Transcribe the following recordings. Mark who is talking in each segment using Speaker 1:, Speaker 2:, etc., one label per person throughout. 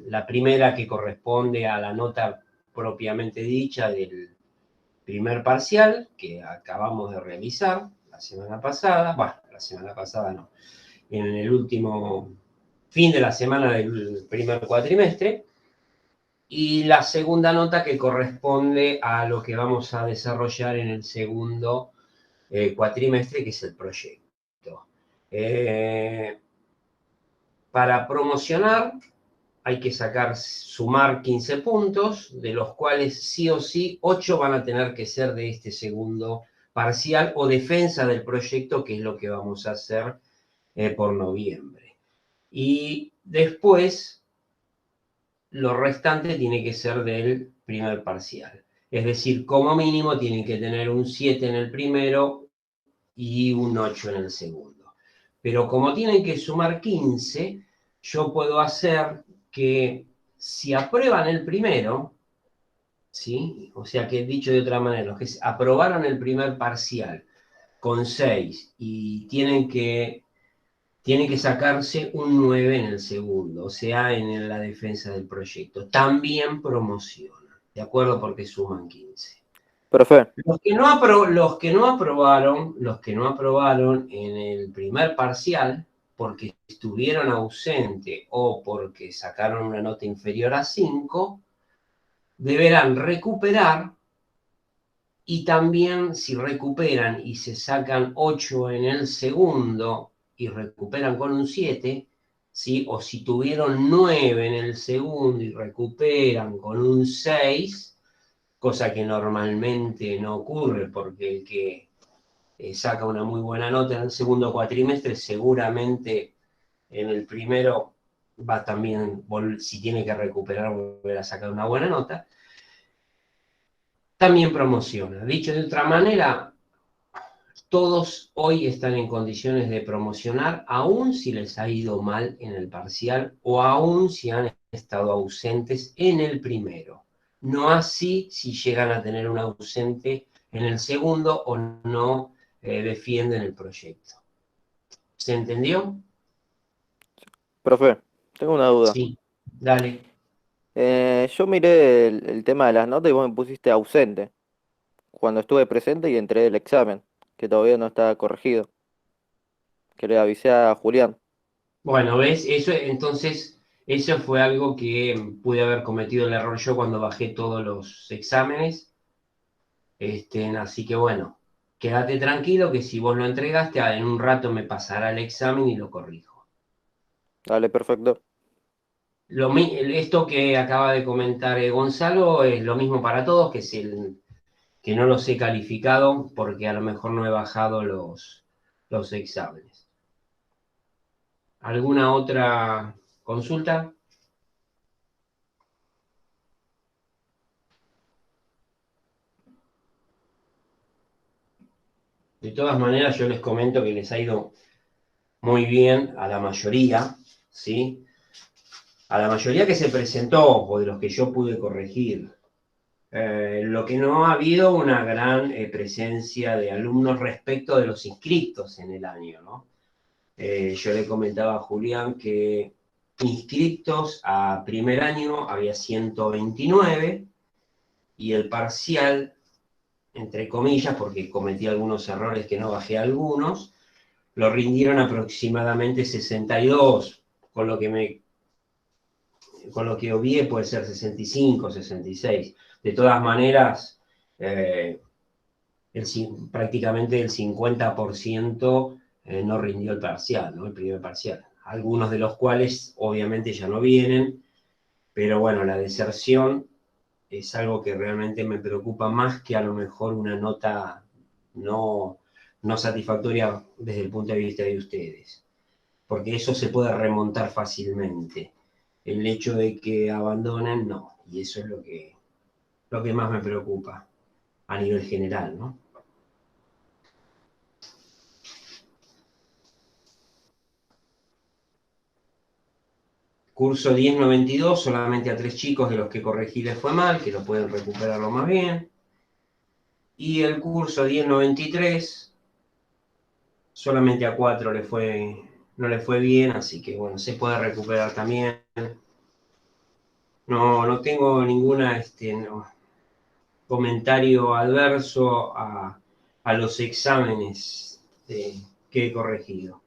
Speaker 1: la primera que corresponde a la nota propiamente dicha del primer parcial que acabamos de realizar la semana pasada, bueno, la semana pasada no, en el último fin de la semana del primer cuatrimestre, y la segunda nota que corresponde a lo que vamos a desarrollar en el segundo cuatrimestre, que es el proyecto. Para promocionar hay que sumar 15 puntos, de los cuales sí o sí 8 van a tener que ser de este segundo parcial o defensa del proyecto, que es lo que vamos a hacer por noviembre. Y después, lo restante tiene que ser del primer parcial. Es decir, como mínimo tienen que tener un 7 en el primero y un 8 en el segundo. Pero como tienen que sumar 15, yo puedo hacer que si aprueban el primero, ¿sí? O sea que dicho de otra manera, los que aprobaron el primer parcial con 6 y tienen que sacarse un 9 en el segundo, o sea, en la defensa del proyecto. También promociona, ¿de acuerdo? Porque suman 15.
Speaker 2: Profe.
Speaker 1: Los que no aprobaron en el primer parcial, porque estuvieron ausentes o porque sacaron una nota inferior a 5, deberán recuperar, y también si recuperan y se sacan 8 en el segundo y recuperan con un 7, ¿sí? O si tuvieron 9 en el segundo y recuperan con un 6, cosa que normalmente no ocurre porque el que saca una muy buena nota en el segundo cuatrimestre seguramente en el primero va también, si tiene que recuperar, volver a sacar una buena nota. También promociona. Dicho de otra manera, todos hoy están en condiciones de promocionar, aun si les ha ido mal en el parcial o aun si han estado ausentes en el primero. No así si llegan a tener un ausente en el segundo o no defienden el proyecto. ¿Se entendió?
Speaker 2: Profe, tengo una duda.
Speaker 1: Sí, dale.
Speaker 2: Yo miré el tema de las notas y vos me pusiste ausente cuando estuve presente y entré el examen, que todavía no está corregido, que le avisé a Julián.
Speaker 1: Bueno, ¿ves? Eso fue algo que pude haber cometido el error yo cuando bajé todos los exámenes. Así que bueno, quédate tranquilo que si vos lo entregaste, en un rato me pasará el examen y lo corrijo.
Speaker 2: Dale, perfecto.
Speaker 1: Esto que acaba de comentar Gonzalo es lo mismo para todos, que no los he calificado porque a lo mejor no he bajado los exámenes. ¿Alguna otra consulta? De todas maneras, yo les comento que les ha ido muy bien a la mayoría, ¿sí? A la mayoría que se presentó o de los que yo pude corregir. Lo que no ha habido una gran presencia de alumnos respecto de los inscriptos en el año, ¿no? Yo le comentaba a Julián que inscriptos a primer año había 129 y el parcial, entre comillas, porque cometí algunos errores que no bajé algunos, lo rindieron aproximadamente 62, con lo que obvié puede ser 65, 66. De todas maneras, eh, prácticamente el 50% no rindió el parcial, ¿no? El primer parcial. Algunos de los cuales obviamente ya no vienen, pero bueno, la deserción es algo que realmente me preocupa más que a lo mejor una nota no, no satisfactoria desde el punto de vista de ustedes, porque eso se puede remontar fácilmente. El hecho de que abandonen, no, y eso es lo que más me preocupa a nivel general, ¿no? Curso 1092, solamente a 3 chicos de los que corregí les fue mal, que lo pueden recuperarlo más bien. Y el curso 1093, solamente a 4 no le fue bien, así que bueno, se puede recuperar también. No tengo ninguna comentario adverso a los exámenes que he corregido.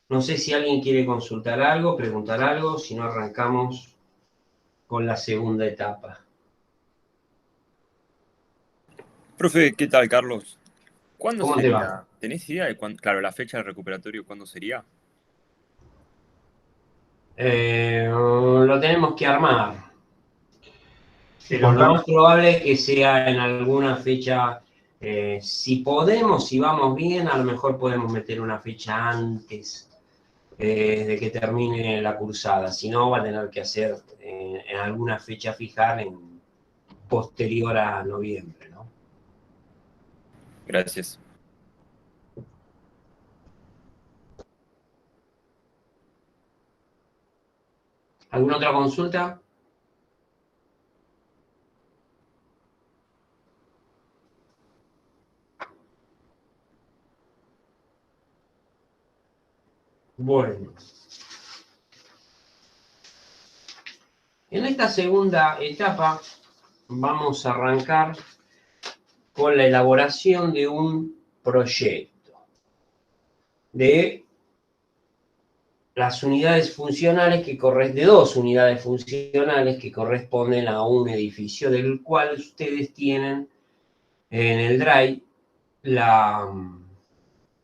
Speaker 1: No sé si alguien quiere consultar algo, preguntar algo, si no arrancamos con la segunda etapa.
Speaker 3: Profe, ¿qué tal, Carlos? ¿Cuándo
Speaker 1: ¿Cómo te va?
Speaker 3: sería? ¿Tenés idea de cuándo, claro, la fecha del recuperatorio, cuándo sería?
Speaker 1: Lo tenemos que armar, pero
Speaker 4: Juan
Speaker 1: lo más
Speaker 4: Carlos,
Speaker 1: probable es que sea en alguna fecha. Si podemos, si vamos bien, a lo mejor podemos meter una fecha antes de que termine la cursada. Si no, va a tener que hacer en alguna fecha fijar posterior a noviembre, ¿no?
Speaker 3: Gracias.
Speaker 1: ¿Alguna otra consulta? Bueno. En esta segunda etapa vamos a arrancar con la elaboración de un proyecto de las unidades funcionales de dos unidades funcionales que corresponden a un edificio, del cual ustedes tienen en el Drive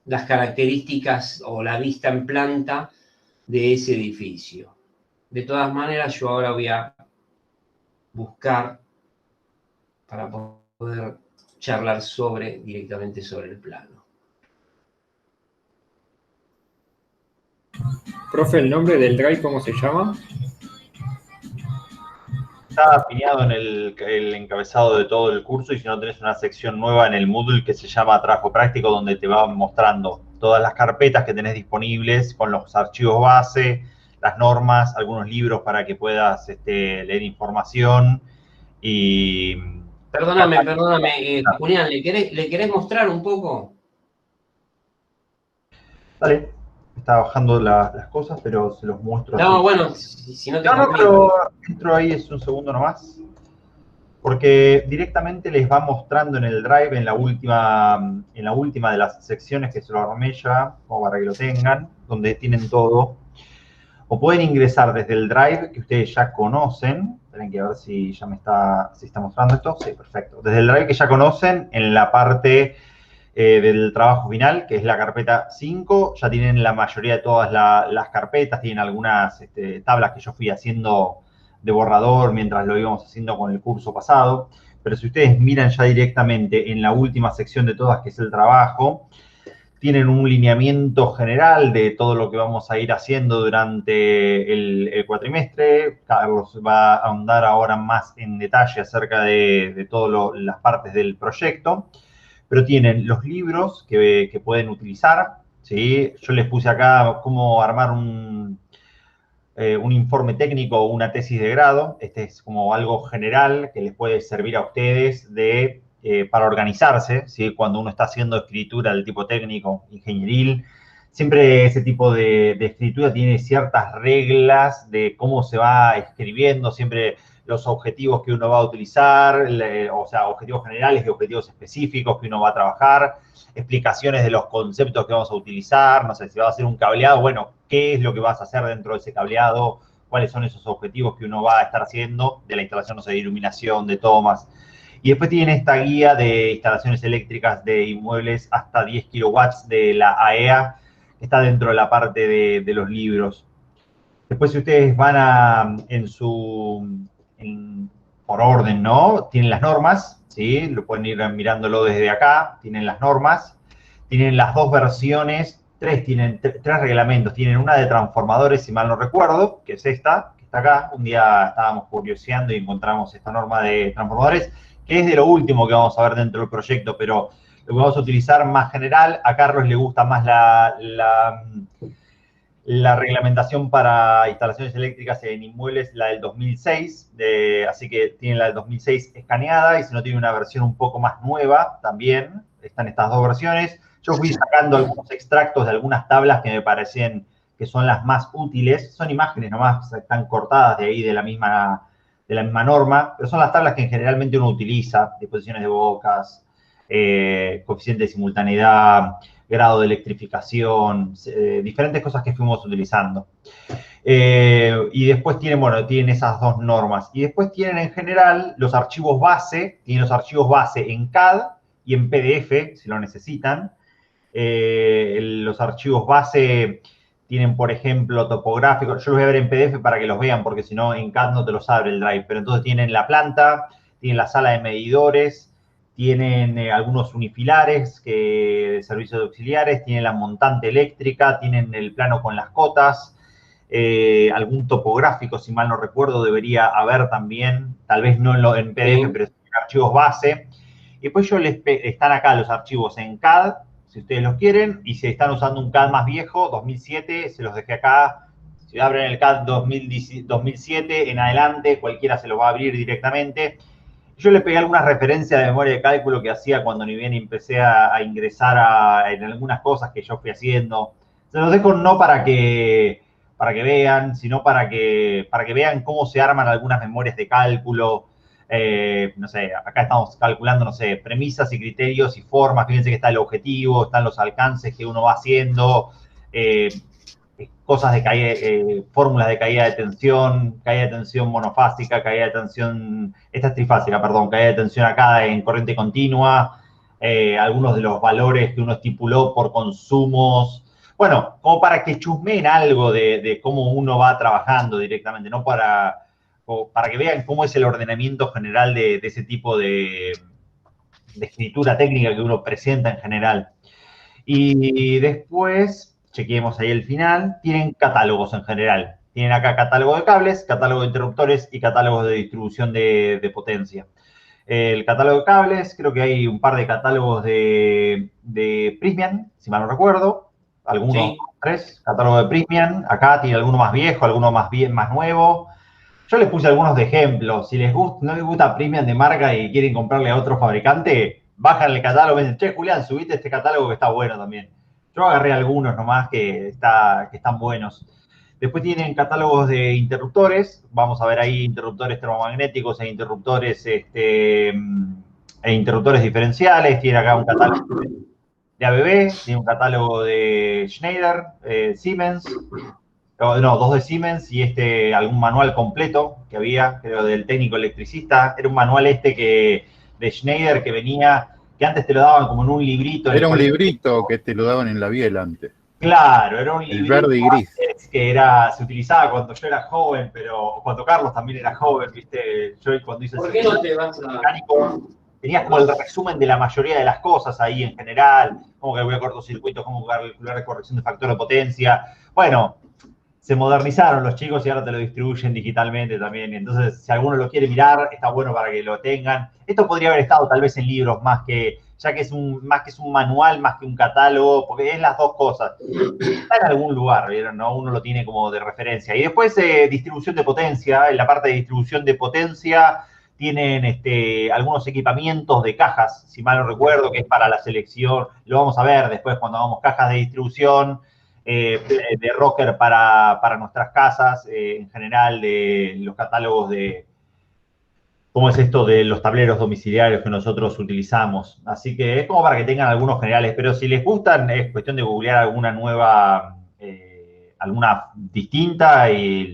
Speaker 1: las características o la vista en planta de ese edificio. De todas maneras, yo ahora voy a buscar para poder charlar directamente sobre el plano.
Speaker 4: profe, ¿el nombre del drive cómo se llama?
Speaker 5: Está apiñado en el encabezado de todo el curso, y si no, tenés una sección nueva en el Moodle que se llama Trabajo Práctico, donde te va mostrando todas las carpetas que tenés disponibles con los archivos base, las normas, algunos libros para que puedas leer información y...
Speaker 1: Perdóname, Julián, ¿le querés mostrar un poco?
Speaker 5: Dale, está bajando las cosas, pero se los muestro así.
Speaker 1: No, bueno, si no te
Speaker 5: No,
Speaker 1: complica.
Speaker 5: pero entro ahí, es un segundo nomás. Porque directamente les va mostrando en el Drive, en la última de las secciones que se lo armé ya, como para que lo tengan, donde tienen todo. O pueden ingresar desde el Drive que ustedes ya conocen. Tienen que ver si ya si está mostrando esto. Sí, perfecto. Desde el Drive que ya conocen, en la parte del trabajo final, que es la carpeta 5, ya tienen la mayoría de todas las carpetas, tienen algunas tablas que yo fui haciendo de borrador mientras lo íbamos haciendo con el curso pasado, pero si ustedes miran ya directamente en la última sección de todas, que es el trabajo, tienen un lineamiento general de todo lo que vamos a ir haciendo durante el cuatrimestre. Carlos va a ahondar ahora más en detalle acerca de todas las partes del proyecto, pero tienen los libros que pueden utilizar, ¿sí? Yo les puse acá cómo armar un informe técnico o una tesis de grado. Este es como algo general que les puede servir a ustedes para organizarse, ¿sí? Cuando uno está haciendo escritura del tipo técnico, ingenieril. Siempre ese tipo de escritura tiene ciertas reglas de cómo se va escribiendo, siempre los objetivos que uno va a utilizar, o sea, objetivos generales y objetivos específicos que uno va a trabajar, explicaciones de los conceptos que vamos a utilizar, no sé, si vas a hacer un cableado, bueno, ¿qué es lo que vas a hacer dentro de ese cableado? ¿Cuáles son esos objetivos que uno va a estar haciendo de la instalación, no sé, de iluminación, de tomas? Y después tiene esta guía de instalaciones eléctricas de inmuebles hasta 10 kilowatts de la AEA, que está dentro de la parte de los libros. Después, si ustedes van por orden, ¿no? Tienen las normas, ¿sí? Lo pueden ir mirándolo desde acá. Tienen las normas. Tienen las dos versiones. Tienen tres reglamentos. Tienen una de transformadores, si mal no recuerdo, que es esta, que está acá. Un día estábamos curioseando y encontramos esta norma de transformadores, que es de lo último que vamos a ver dentro del proyecto, pero lo que vamos a utilizar más general. A Carlos le gusta más la reglamentación para instalaciones eléctricas en inmuebles, la del 2006, así que tienen la del 2006 escaneada, y si no, tiene una versión un poco más nueva también. Están estas dos versiones. Yo fui sacando algunos extractos de algunas tablas que me parecen que son las más útiles. Son imágenes nomás, están cortadas de ahí de la misma norma, pero son las tablas que generalmente uno utiliza, disposiciones de bocas, coeficiente de simultaneidad, grado de electrificación, diferentes cosas que fuimos utilizando. Y después tienen esas dos normas. Y después tienen en general los archivos base, tienen los archivos base en CAD y en PDF, si lo necesitan. Los archivos base tienen, por ejemplo, topográficos. Yo los voy a ver en PDF para que los vean, porque si no, en CAD no te los abre el Drive. Pero entonces tienen la planta, tienen la sala de medidores, tienen algunos unifilares de servicios auxiliares, tienen la montante eléctrica, tienen el plano con las cotas, algún topográfico, si mal no recuerdo, debería haber también, tal vez no en PDF, pero en archivos base. Y después están acá los archivos en CAD, si ustedes los quieren, y si están usando un CAD más viejo, 2007, se los dejé acá. Si abren el CAD 2007 en adelante, cualquiera se los va a abrir directamente. Yo le pegué algunas referencias de memoria de cálculo que hacía cuando ni bien empecé a ingresar en algunas cosas que yo fui haciendo. Se los dejo no para que vean, sino para que vean cómo se arman algunas memorias de cálculo. No sé, acá estamos calculando, no sé, premisas y criterios y formas. Fíjense que está el objetivo, están los alcances que uno va haciendo, cosas de caída, fórmulas de caída de tensión monofásica, caída de tensión, esta es trifásica, perdón, caída de tensión acá en corriente continua, algunos de los valores que uno estipuló por consumos. Bueno, como para que chusmeen algo de cómo uno va trabajando directamente, no para que vean cómo es el ordenamiento general de ese tipo de escritura técnica que uno presenta en general. Y después, chequeemos ahí el final, tienen catálogos en general. Tienen acá catálogo de cables, catálogo de interruptores y catálogos de distribución de potencia. El catálogo de cables, creo que hay un par de catálogos de Prysmian, si mal no recuerdo. Algunos, sí. 3, catálogo de Prysmian. Acá tiene alguno más viejo, alguno más nuevo. Yo les puse algunos de ejemplos. Si no les gusta Prysmian de marca y quieren comprarle a otro fabricante, bajan el catálogo y dicen, che, Julián, subite este catálogo que está bueno también. Yo agarré algunos nomás que están buenos. Después tienen catálogos de interruptores. Vamos a ver ahí interruptores termomagnéticos e interruptores, interruptores diferenciales. Tiene acá un catálogo de ABB, tiene un catálogo de Schneider, Siemens. No, 2 de Siemens y algún manual completo que había, creo, del técnico electricista. Era un manual de Schneider que venía, que antes te lo daban como en un librito.
Speaker 6: Era un librito que te lo daban en la Biel antes.
Speaker 5: Claro, era un librito.
Speaker 6: El verde y gris.
Speaker 5: Que se utilizaba cuando yo era joven, pero cuando Carlos también era joven, ¿viste? Yo cuando hice
Speaker 1: ¿Por qué no te vas a...?
Speaker 5: Mecánico, tenías como el resumen de la mayoría de las cosas ahí en general, cómo calcular cortocircuitos, cómo calcular corrección de factor de potencia. Bueno, se modernizaron los chicos y ahora te lo distribuyen digitalmente también. Entonces, si alguno lo quiere mirar, está bueno para que lo tengan. Esto podría haber estado tal vez en libros ya que es un manual, más que un catálogo, porque es las dos cosas. Está en algún lugar, ¿vieron? ¿No? Uno lo tiene como de referencia. Y después distribución de potencia. En la parte de distribución de potencia tienen algunos equipamientos de cajas, si mal no recuerdo, que es para la selección. Lo vamos a ver después cuando hagamos cajas de distribución. De rocker para nuestras casas, en general de los catálogos de cómo es esto de los tableros domiciliarios que nosotros utilizamos. Así que es como para que tengan algunos generales, pero si les gustan es cuestión de googlear alguna nueva, alguna distinta y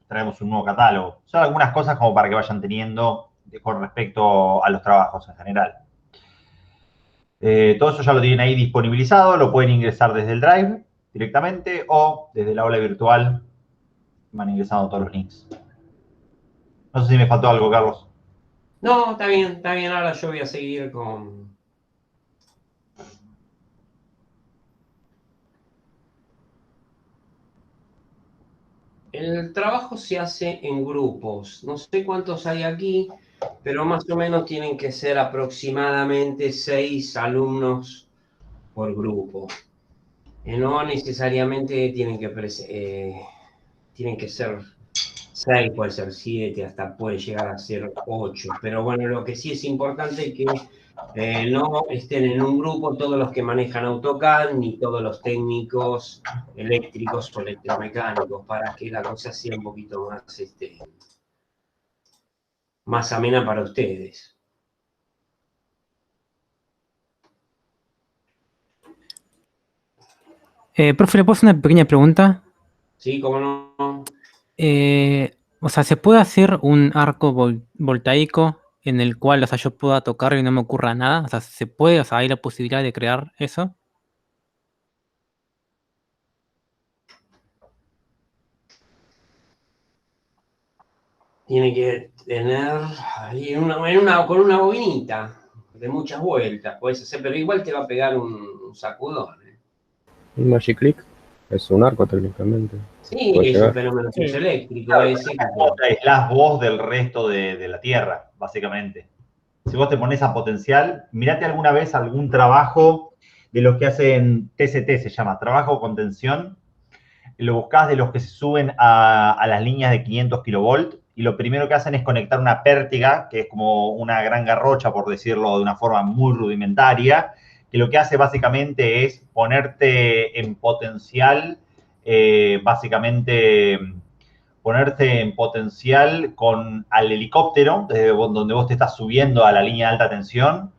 Speaker 5: traemos un nuevo catálogo. Son algunas cosas como para que vayan teniendo con respecto a los trabajos en general. Todo eso ya lo tienen ahí disponibilizado, lo pueden ingresar desde el Drive directamente o desde la aula virtual van ingresando todos los links. No sé si me faltó algo, Carlos.
Speaker 1: No, está bien. Ahora yo voy a seguir con... El trabajo se hace en grupos. No sé cuántos hay aquí, pero más o menos tienen que ser aproximadamente 6 alumnos por grupo. No necesariamente tienen que ser 6, puede ser 7, hasta puede llegar a ser 8. Pero bueno, lo que sí es importante es que No estén en un grupo todos los que manejan AutoCAD, ni todos los técnicos eléctricos o electromecánicos, para que la cosa sea un poquito más, más amena para ustedes.
Speaker 7: Profe, ¿le puedo hacer una pequeña pregunta?
Speaker 1: ¿Sí? ¿Cómo no?
Speaker 7: O sea, ¿se puede hacer un arco voltaico en el cual, o sea, yo pueda tocar y no me ocurra nada? O sea, ¿se puede? O sea, ¿hay la posibilidad de crear eso?
Speaker 1: Tiene que tener ahí con una bobinita de muchas vueltas, puedes hacer, pero igual te va a pegar un sacudón.
Speaker 8: Un Magic Click es un arco técnicamente.
Speaker 1: Sí,
Speaker 8: Puede
Speaker 1: es un
Speaker 8: llegar.
Speaker 1: fenómeno
Speaker 4: Sí.
Speaker 1: eléctrico
Speaker 5: Claro,
Speaker 1: ese.
Speaker 5: vos te aislás vos del resto de la Tierra, básicamente. Si vos te pones a potencial, mirate alguna vez algún trabajo de los que hacen TCT, se llama, trabajo con tensión. Lo buscás de los que se suben a las líneas de 500 kilovolt y lo primero que hacen es conectar una pértiga, que es como una gran garrocha, por decirlo de una forma muy rudimentaria, que lo que hace básicamente es ponerte en potencial, básicamente ponerte en potencial al helicóptero, desde donde vos te estás subiendo a la línea de alta tensión,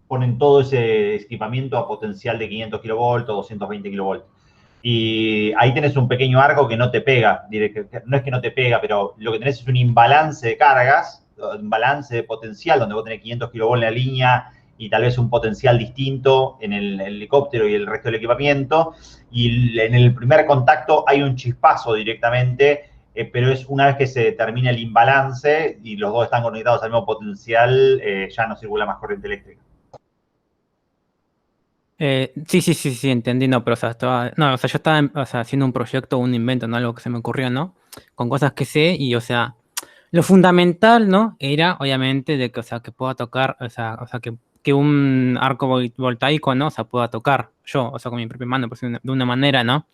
Speaker 5: ponen todo ese equipamiento a potencial de 500 kilovolt o 220 kilovolt. Y ahí tenés un pequeño arco que no te pega, no es que no te pega, pero lo que tenés es un imbalance de cargas, un balance de potencial, donde vos tenés 500 kilovolts en la línea y tal vez un potencial distinto en el helicóptero y el resto del equipamiento, y en el primer contacto hay un chispazo directamente, pero es una vez que se termina el imbalance y los dos están conectados al mismo potencial, ya no circula más corriente eléctrica.
Speaker 7: Sí, entendí, no, pero o sea, no, o sea, yo estaba o sea, haciendo un proyecto, un invento, ¿no? Algo que se me ocurrió, ¿no? Con cosas que sé y, o sea, lo fundamental, ¿no? Era, obviamente, de que, o sea, que pueda tocar, o sea, que un arco voltaico, ¿no? O sea, pueda tocar yo, o sea, con mi propia mano, pues, de una manera, ¿no?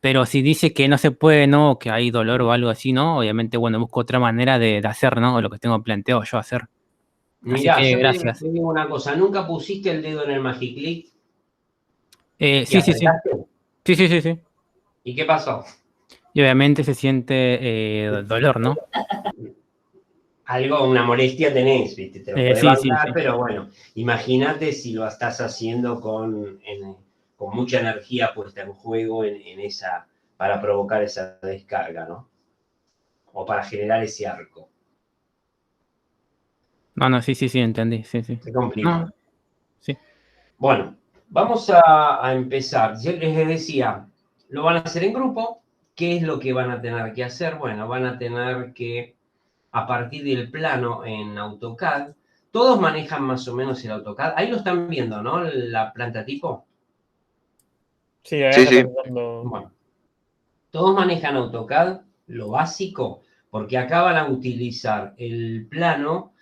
Speaker 7: Pero si dice que no se puede, ¿no? O que hay dolor o algo así, ¿no? Obviamente, bueno, busco otra manera de hacer, ¿no? O lo que tengo planteado yo hacer. Así
Speaker 1: Mirá,
Speaker 7: que,
Speaker 1: yo
Speaker 7: gracias.
Speaker 1: te digo una cosa, ¿nunca pusiste el dedo en el Magic Click y
Speaker 7: Sí.
Speaker 1: apretaste?
Speaker 7: Sí.
Speaker 1: ¿Y qué pasó?
Speaker 7: Y obviamente se siente dolor, ¿no?
Speaker 1: Algo, una molestia tenés, ¿viste? Te lo podés
Speaker 7: Sí.
Speaker 1: bancar, pero bueno, imagínate si lo estás haciendo con mucha energía puesta en juego para provocar esa descarga, ¿no? O para generar ese arco.
Speaker 7: No, sí, entendí, sí.
Speaker 1: Se complica.
Speaker 7: No, sí.
Speaker 1: Bueno, vamos a empezar. Yo les decía, lo van a hacer en grupo. ¿Qué es lo que van a tener que hacer? Bueno, van a tener que, a partir del plano en AutoCAD, todos manejan más o menos el AutoCAD. Ahí lo están viendo, ¿no? La planta tipo.
Speaker 4: Sí, acá
Speaker 2: Sí,
Speaker 4: está
Speaker 2: sí.
Speaker 4: preguntando.
Speaker 1: Bueno, todos manejan AutoCAD, lo básico, porque acá van a utilizar el plano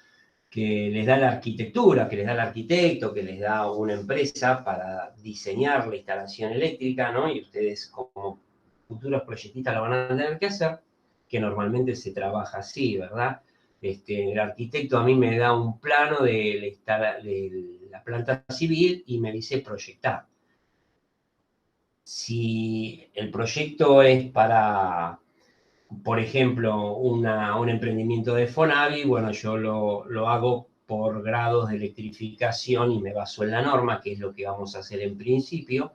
Speaker 1: que les da la arquitectura, que les da el arquitecto, que les da una empresa para diseñar la instalación eléctrica, ¿no? Y ustedes como futuros proyectistas lo van a tener que hacer, que normalmente se trabaja así, ¿verdad? El arquitecto a mí me da un plano de la planta civil y me dice proyectar. Si el proyecto es para, por ejemplo, un emprendimiento de Fonavi, bueno, yo lo hago por grados de electrificación y me baso en la norma, que es lo que vamos a hacer en principio.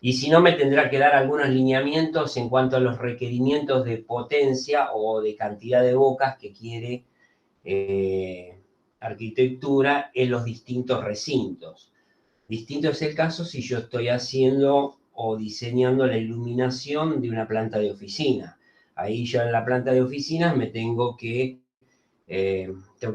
Speaker 1: Y si no, me tendrá que dar algunos lineamientos en cuanto a los requerimientos de potencia o de cantidad de bocas que quiere arquitectura en los distintos recintos. Distinto es el caso si yo estoy haciendo o diseñando la iluminación de una planta de oficina. Ahí yo en la planta de oficinas tengo que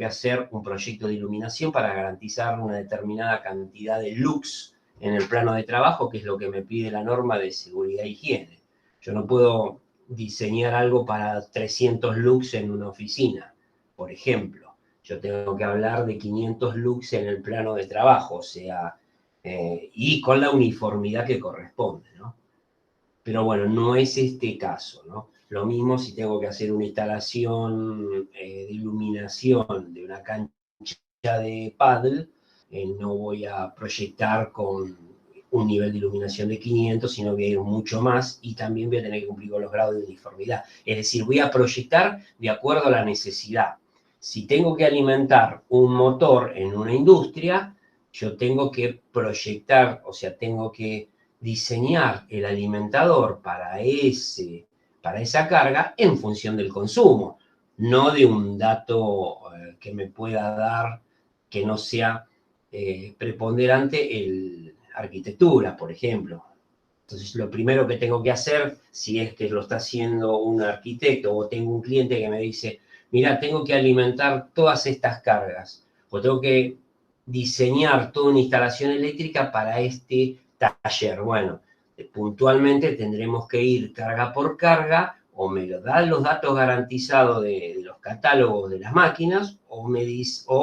Speaker 1: hacer un proyecto de iluminación para garantizar una determinada cantidad de lux en el plano de trabajo, que es lo que me pide la norma de seguridad e higiene. Yo no puedo diseñar algo para 300 lux en una oficina, por ejemplo. Yo tengo que hablar de 500 lux en el plano de trabajo, o sea, y con la uniformidad que corresponde, ¿no? Pero bueno, no es este caso, ¿no? Lo mismo si tengo que hacer una instalación de iluminación de una cancha de paddle, no voy a proyectar con un nivel de iluminación de 500, sino voy a ir mucho más y también voy a tener que cumplir con los grados de uniformidad. Es decir, voy a proyectar de acuerdo a la necesidad. Si tengo que alimentar un motor en una industria, yo tengo que proyectar, o sea, tengo que diseñar el alimentador para esa carga en función del consumo, no de un dato que me pueda dar que no sea preponderante arquitectura, por ejemplo. Entonces, lo primero que tengo que hacer, si es que lo está haciendo un arquitecto o tengo un cliente que me dice, mira, tengo que alimentar todas estas cargas, o tengo que diseñar toda una instalación eléctrica para este taller. Bueno, puntualmente tendremos que ir carga por carga, o me lo dan los datos garantizados de los catálogos de las máquinas, o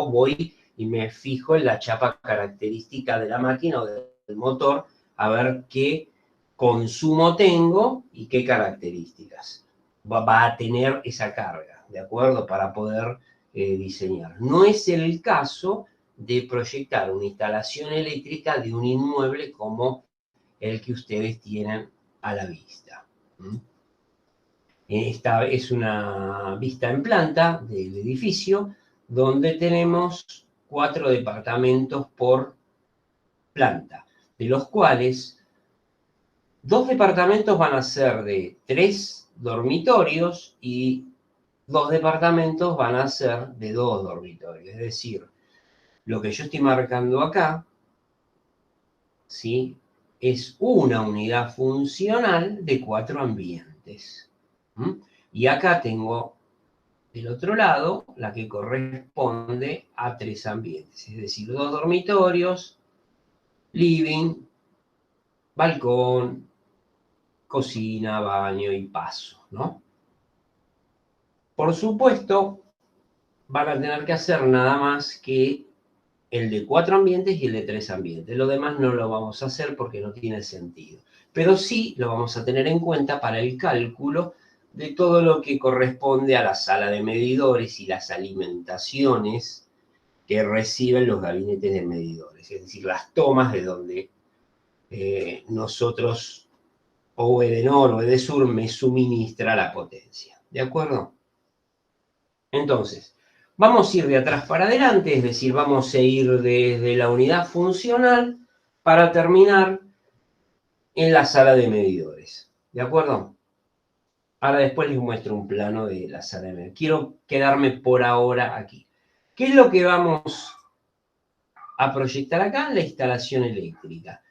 Speaker 1: voy y me fijo en la chapa característica de la máquina o del motor, a ver qué consumo tengo y qué características va a tener esa carga, ¿de acuerdo? Para poder diseñar. No es el caso de proyectar una instalación eléctrica de un inmueble como el que ustedes tienen a la vista. Esta es una vista en planta del edificio donde tenemos 4 departamentos por planta, de los cuales 2 departamentos van a ser de 3 dormitorios y 2 departamentos van a ser de 2 dormitorios. Es decir, lo que yo estoy marcando acá, ¿sí?, es una unidad funcional de 4 ambientes. Y acá tengo del otro lado la que corresponde a 3 ambientes, es decir, 2 dormitorios, living, balcón, cocina, baño y paso, ¿no? Por supuesto, van a tener que hacer nada más que el de 4 ambientes y el de 3 ambientes. Lo demás no lo vamos a hacer porque no tiene sentido. Pero sí lo vamos a tener en cuenta para el cálculo de todo lo que corresponde a la sala de medidores y las alimentaciones que reciben los gabinetes de medidores. Es decir, las tomas de donde nosotros, o Edenor o Edesur, me suministra la potencia. ¿De acuerdo? Entonces, vamos a ir de atrás para adelante, es decir, vamos a ir desde la unidad funcional para terminar en la sala de medidores. ¿De acuerdo? Ahora después les muestro un plano de la sala de medidores. Quiero quedarme por ahora aquí. ¿Qué es lo que vamos a proyectar acá? La instalación eléctrica.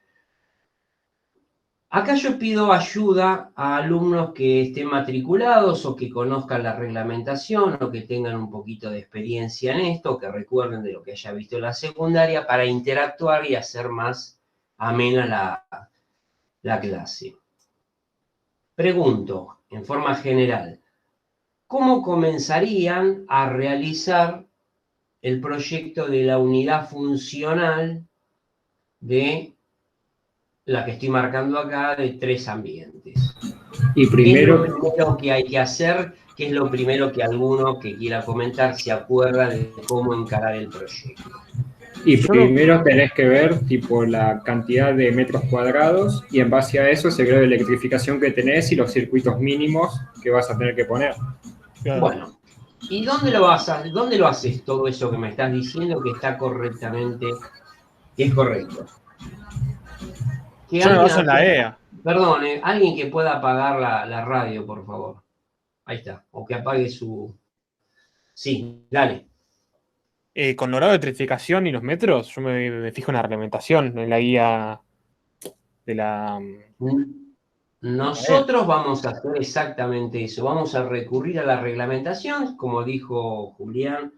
Speaker 1: Acá yo pido ayuda a alumnos que estén matriculados o que conozcan la reglamentación o que tengan un poquito de experiencia en esto, que recuerden de lo que haya visto en la secundaria, para interactuar y hacer más amena la clase. Pregunto, en forma general, ¿cómo comenzarían a realizar el proyecto de la unidad funcional de la que estoy marcando acá, de 3 ambientes?
Speaker 9: Y primero,
Speaker 1: ¿Qué es lo primero que hay que hacer? ¿Qué es lo primero que alguno que quiera comentar se acuerda de cómo encarar el proyecto?
Speaker 9: tenés que ver tipo la cantidad de metros cuadrados y en base a eso se ve la electrificación que tenés y los circuitos mínimos que vas a tener que poner.
Speaker 4: Claro.
Speaker 1: Bueno, ¿y dónde lo haces todo eso que me estás diciendo que está correctamente, que es correcto?
Speaker 4: Yo me baso en la EA.
Speaker 1: Perdón, alguien que pueda apagar la radio, por favor. Ahí está. O que apague su... Sí, dale.
Speaker 4: Con logrado de electrificación y los metros, yo me fijo en la reglamentación, en la guía de la...
Speaker 1: Nosotros vamos a hacer exactamente eso. Vamos a recurrir a la reglamentación. Como dijo Julián,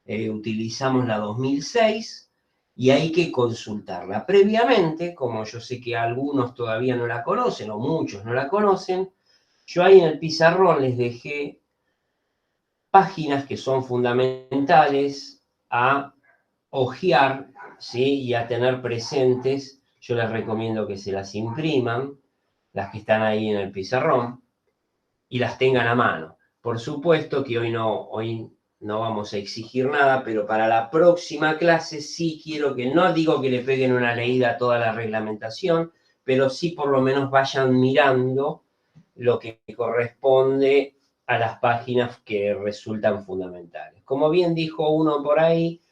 Speaker 1: utilizamos la 2006 y hay que consultarla. Previamente, como yo sé que algunos todavía no la conocen o muchos no la conocen, yo ahí en el pizarrón les dejé páginas que son fundamentales a hojear, ¿sí?, y a tener presentes. Yo les recomiendo que se las impriman, las que están ahí en el pizarrón, y las tengan a mano. Por supuesto que hoy no vamos a exigir nada, pero para la próxima clase sí quiero que, no digo que le peguen una leída a toda la reglamentación, pero sí por lo menos vayan mirando lo que corresponde a las páginas que resultan fundamentales. Como bien dijo uno por ahí,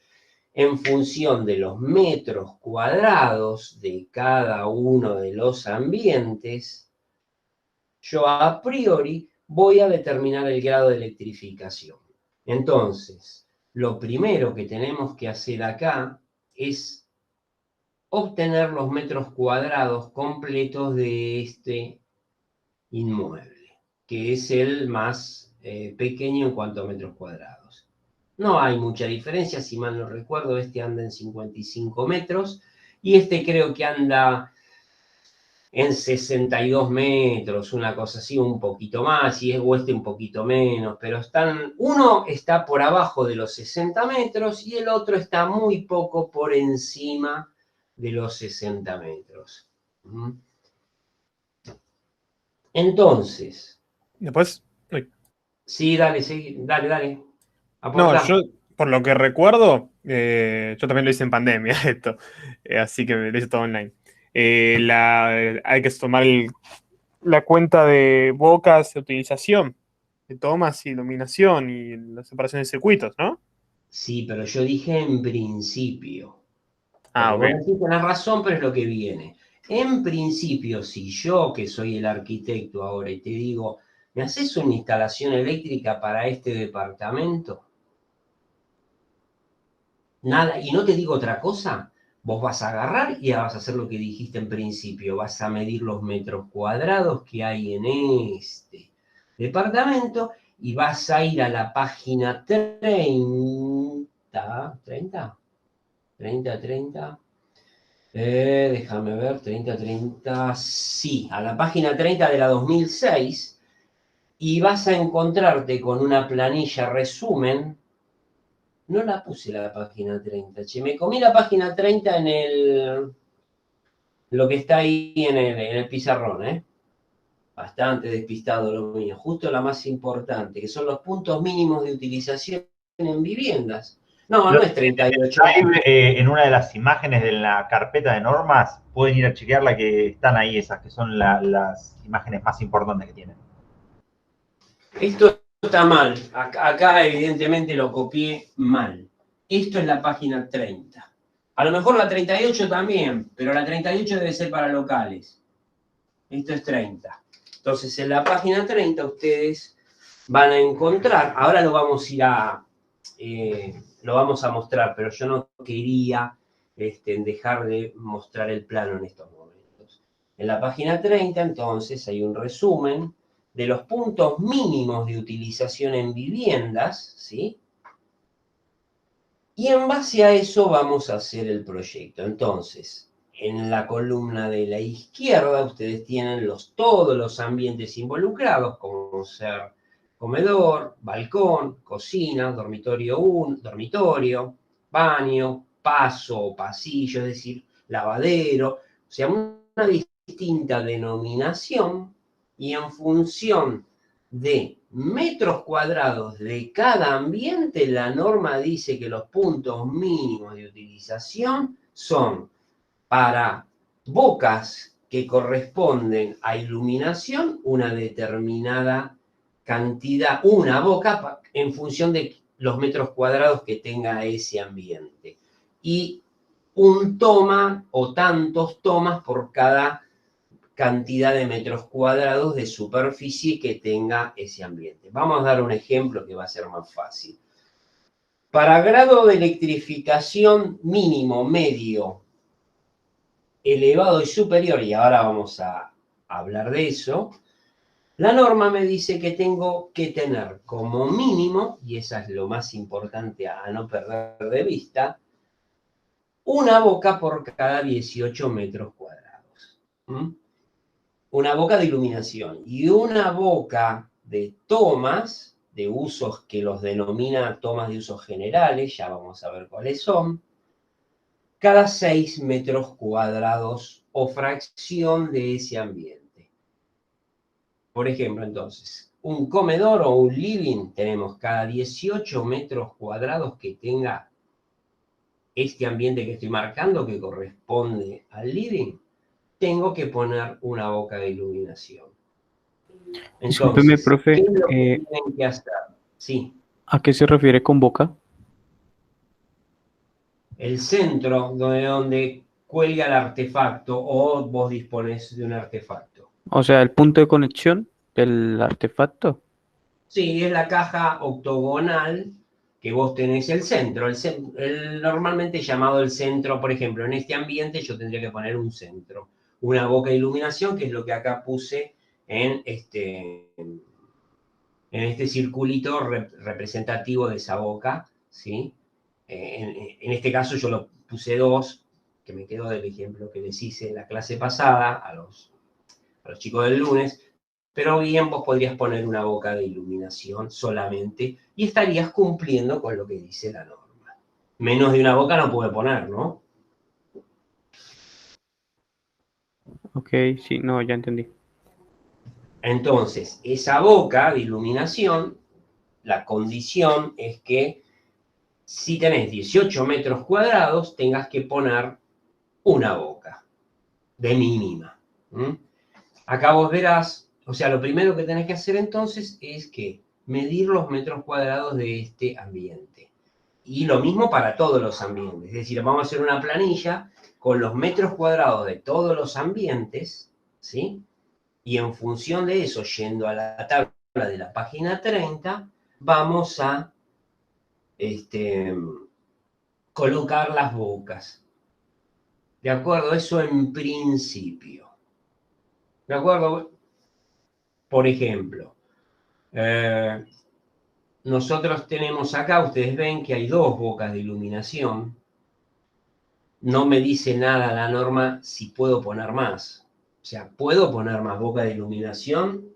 Speaker 1: en función de los metros cuadrados de cada uno de los ambientes, yo a priori voy a determinar el grado de electrificación. Entonces, lo primero que tenemos que hacer acá es obtener los metros cuadrados completos de este inmueble, que es el más pequeño en cuanto a metros cuadrados. No hay mucha diferencia, si mal no recuerdo, este anda en 55 metros y este creo que anda en 62 metros, una cosa así, un poquito más, y es o este un poquito menos, pero uno está por abajo de los 60 metros y el otro está muy poco por encima de los 60 metros. Entonces,
Speaker 4: Después, uy.
Speaker 1: sí, dale, sí, dale.
Speaker 4: No,
Speaker 1: Aportá.
Speaker 4: yo, por lo que recuerdo, yo también lo hice en pandemia, esto, así que lo hice todo online. Hay que tomar la cuenta de bocas de utilización, de tomas, iluminación y la separación de circuitos, ¿no?
Speaker 1: Sí, pero yo dije en principio.
Speaker 4: Ah,
Speaker 1: Porque
Speaker 4: ok.
Speaker 1: vos decís, tenés razón, pero es lo que viene. En principio, si yo, que soy el arquitecto ahora, y te digo, ¿me haces una instalación eléctrica para este departamento? Nada, y no te digo otra cosa, vos vas a agarrar y vas a hacer lo que dijiste en principio, vas a medir los metros cuadrados que hay en este departamento y vas a ir a la página 30, déjame ver, 30, sí, a la página 30 de la 2006 y vas a encontrarte con una planilla resumen. No la puse la página 30, che, me comí la página 30 en lo que está ahí en el pizarrón, ¿eh? Bastante despistado lo mío. Justo la más importante, que son los puntos mínimos de utilización en viviendas. No es 38.
Speaker 5: En una de las imágenes de la carpeta de normas, pueden ir a chequearla, que están ahí esas, que son las imágenes más importantes que tienen.
Speaker 1: Esto está mal. Acá evidentemente lo copié mal. Esto es la página 30. A lo mejor la 38 también, pero la 38 debe ser para locales. Esto es 30. Entonces, en la página 30 ustedes van a encontrar, ahora lo vamos a ir lo vamos a mostrar, pero yo no quería dejar de mostrar el plano en estos momentos. En la página 30, entonces, hay un resumen de los puntos mínimos de utilización en viviendas, ¿sí? Y en base a eso vamos a hacer el proyecto. Entonces, en la columna de la izquierda ustedes tienen todos los ambientes involucrados, como ser comedor, balcón, cocina, dormitorio, baño, paso o pasillo, es decir, lavadero, o sea, una distinta denominación y en función de metros cuadrados de cada ambiente, la norma dice que los puntos mínimos de utilización son para bocas que corresponden a iluminación, una determinada cantidad, una boca en función de los metros cuadrados que tenga ese ambiente. Y un toma o tantos tomas por cada cantidad de metros cuadrados de superficie que tenga ese ambiente. Vamos a dar un ejemplo que va a ser más fácil. Para grado de electrificación mínimo, medio, elevado y superior, y ahora vamos a hablar de eso, la norma me dice que tengo que tener como mínimo, y esa es lo más importante a no perder de vista, una boca por cada 18 metros cuadrados. Una boca de iluminación y una boca de tomas de usos que los denomina tomas de usos generales, ya vamos a ver cuáles son, cada 6 metros cuadrados o fracción de ese ambiente. Por ejemplo, entonces, un comedor o un living, tenemos cada 18 metros cuadrados que tenga este ambiente que estoy marcando, que corresponde al living, tengo que poner una boca de iluminación.
Speaker 10: Discúlpeme,
Speaker 1: Entonces,
Speaker 10: profe,
Speaker 1: ¿qué es lo que tienen que hacer? Sí,
Speaker 10: ¿a qué se refiere con boca?
Speaker 1: el centro donde cuelga el artefacto o vos disponés de un artefacto.
Speaker 10: O sea, el punto de conexión del artefacto.
Speaker 1: Sí, es la caja octogonal que vos tenés el centro, normalmente llamado el centro, por ejemplo, en este ambiente yo tendría que poner un centro, una boca de iluminación, que es lo que acá puse en este circulito representativo de esa boca, ¿sí? En este caso yo lo puse 2, que me quedó del ejemplo que les hice en la clase pasada a los chicos del lunes, pero bien vos podrías poner una boca de iluminación solamente y estarías cumpliendo con lo que dice la norma. Menos de una boca no puede poner, ¿no?
Speaker 10: Ok, sí, no, ya entendí.
Speaker 1: Entonces, esa boca de iluminación, la condición es que si tenés 18 metros cuadrados, tengas que poner una boca de mínima. Acá vos verás, o sea, lo primero que tenés que hacer entonces es que medir los metros cuadrados de este ambiente. Y lo mismo para todos los ambientes. Es decir, vamos a hacer una planilla con los metros cuadrados de todos los ambientes, ¿sí? Y en función de eso, yendo a la tabla de la página 30, vamos a colocar las bocas. ¿De acuerdo? Eso en principio. ¿De acuerdo? Por ejemplo, nosotros tenemos acá, ustedes ven que hay 2 bocas de iluminación. No me dice nada la norma si puedo poner más. O sea, ¿puedo poner más bocas de iluminación?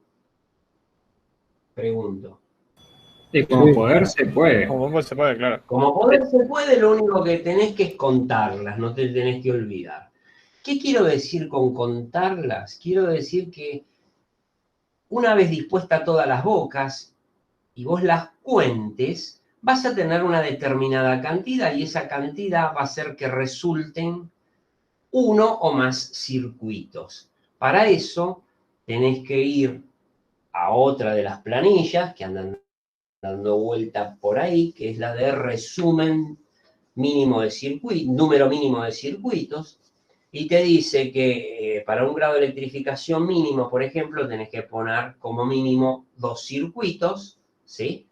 Speaker 1: Pregunto.
Speaker 9: Y como poder se puede.
Speaker 4: Como se puede, claro.
Speaker 1: Como poder se puede, lo único que tenés que es contarlas, no te tenés que olvidar. ¿Qué quiero decir con contarlas? Quiero decir que una vez dispuestas todas las bocas y vos las cuentes, vas a tener una determinada cantidad y esa cantidad va a hacer que resulten uno o más circuitos. Para eso tenés que ir a otra de las planillas que andan dando vuelta por ahí, que es la de resumen mínimo de circuitos, número mínimo de circuitos, y te dice que para un grado de electrificación mínimo, por ejemplo, tenés que poner como mínimo 2 circuitos, ¿sí?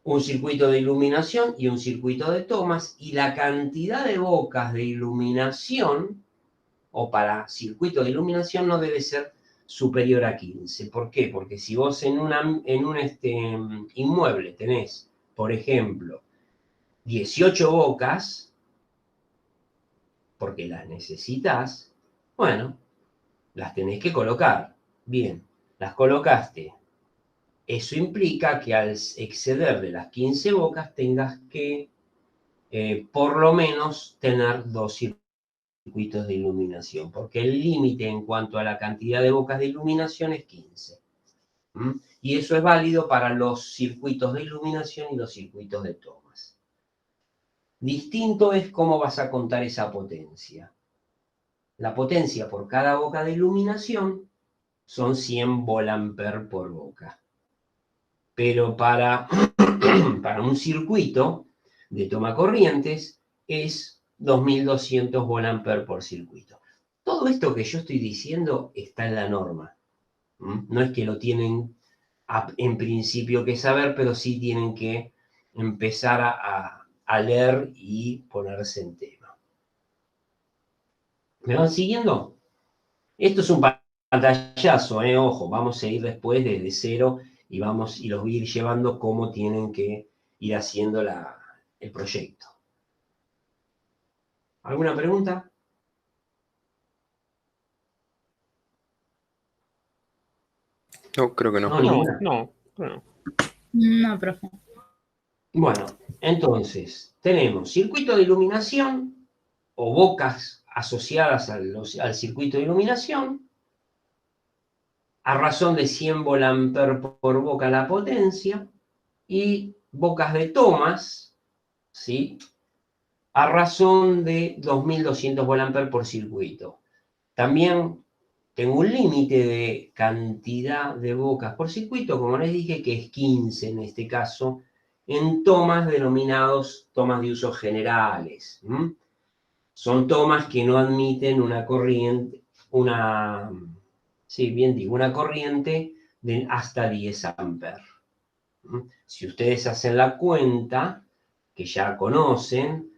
Speaker 1: Un circuito de iluminación y un circuito de tomas, y la cantidad de bocas de iluminación, o para circuito de iluminación, no debe ser superior a 15. ¿Por qué? Porque si vos en un inmueble tenés, por ejemplo, 18 bocas, porque las necesitas, bueno, las tenés que colocar. Bien, las colocaste. Eso implica que al exceder de las 15 bocas tengas que por lo menos tener 2 circuitos de iluminación, porque el límite en cuanto a la cantidad de bocas de iluminación es 15. Y eso es válido para los circuitos de iluminación y los circuitos de tomas. Distinto es cómo vas a contar esa potencia. La potencia por cada boca de iluminación son 100 volamper por boca. Pero para un circuito de toma corrientes es 2200 volamper por circuito. Todo esto que yo estoy diciendo está en la norma. No es que lo tienen en principio que saber, pero sí tienen que empezar a leer y ponerse en tema. ¿Me van siguiendo? Esto es un pantallazo, ojo, vamos a ir después desde cero y los voy a ir llevando cómo tienen que ir haciendo el proyecto. ¿Alguna pregunta?
Speaker 8: No, creo que no.
Speaker 11: No, profe.
Speaker 1: Bueno, entonces, tenemos circuito de iluminación o bocas asociadas al circuito de iluminación. a razón de 100 volamper por boca la potencia, y bocas de tomas, ¿sí?, a razón de 2200 volamper por circuito. También tengo un límite de cantidad de bocas por circuito, como les dije, que es 15 en este caso, en tomas denominados tomas de usos generales. Son tomas que no admiten una corriente, una corriente de hasta 10 amperes. Si ustedes hacen la cuenta, que ya conocen,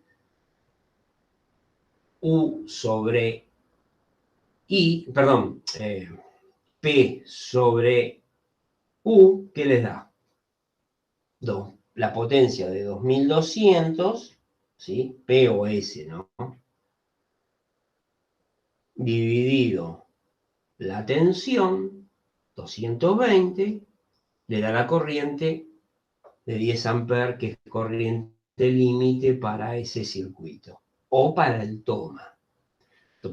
Speaker 1: P sobre U, ¿qué les da? La potencia de 2200, ¿sí? P o S, ¿no? Dividido la tensión, 220, le da la corriente de 10 amperes, que es corriente límite para ese circuito, o para el toma.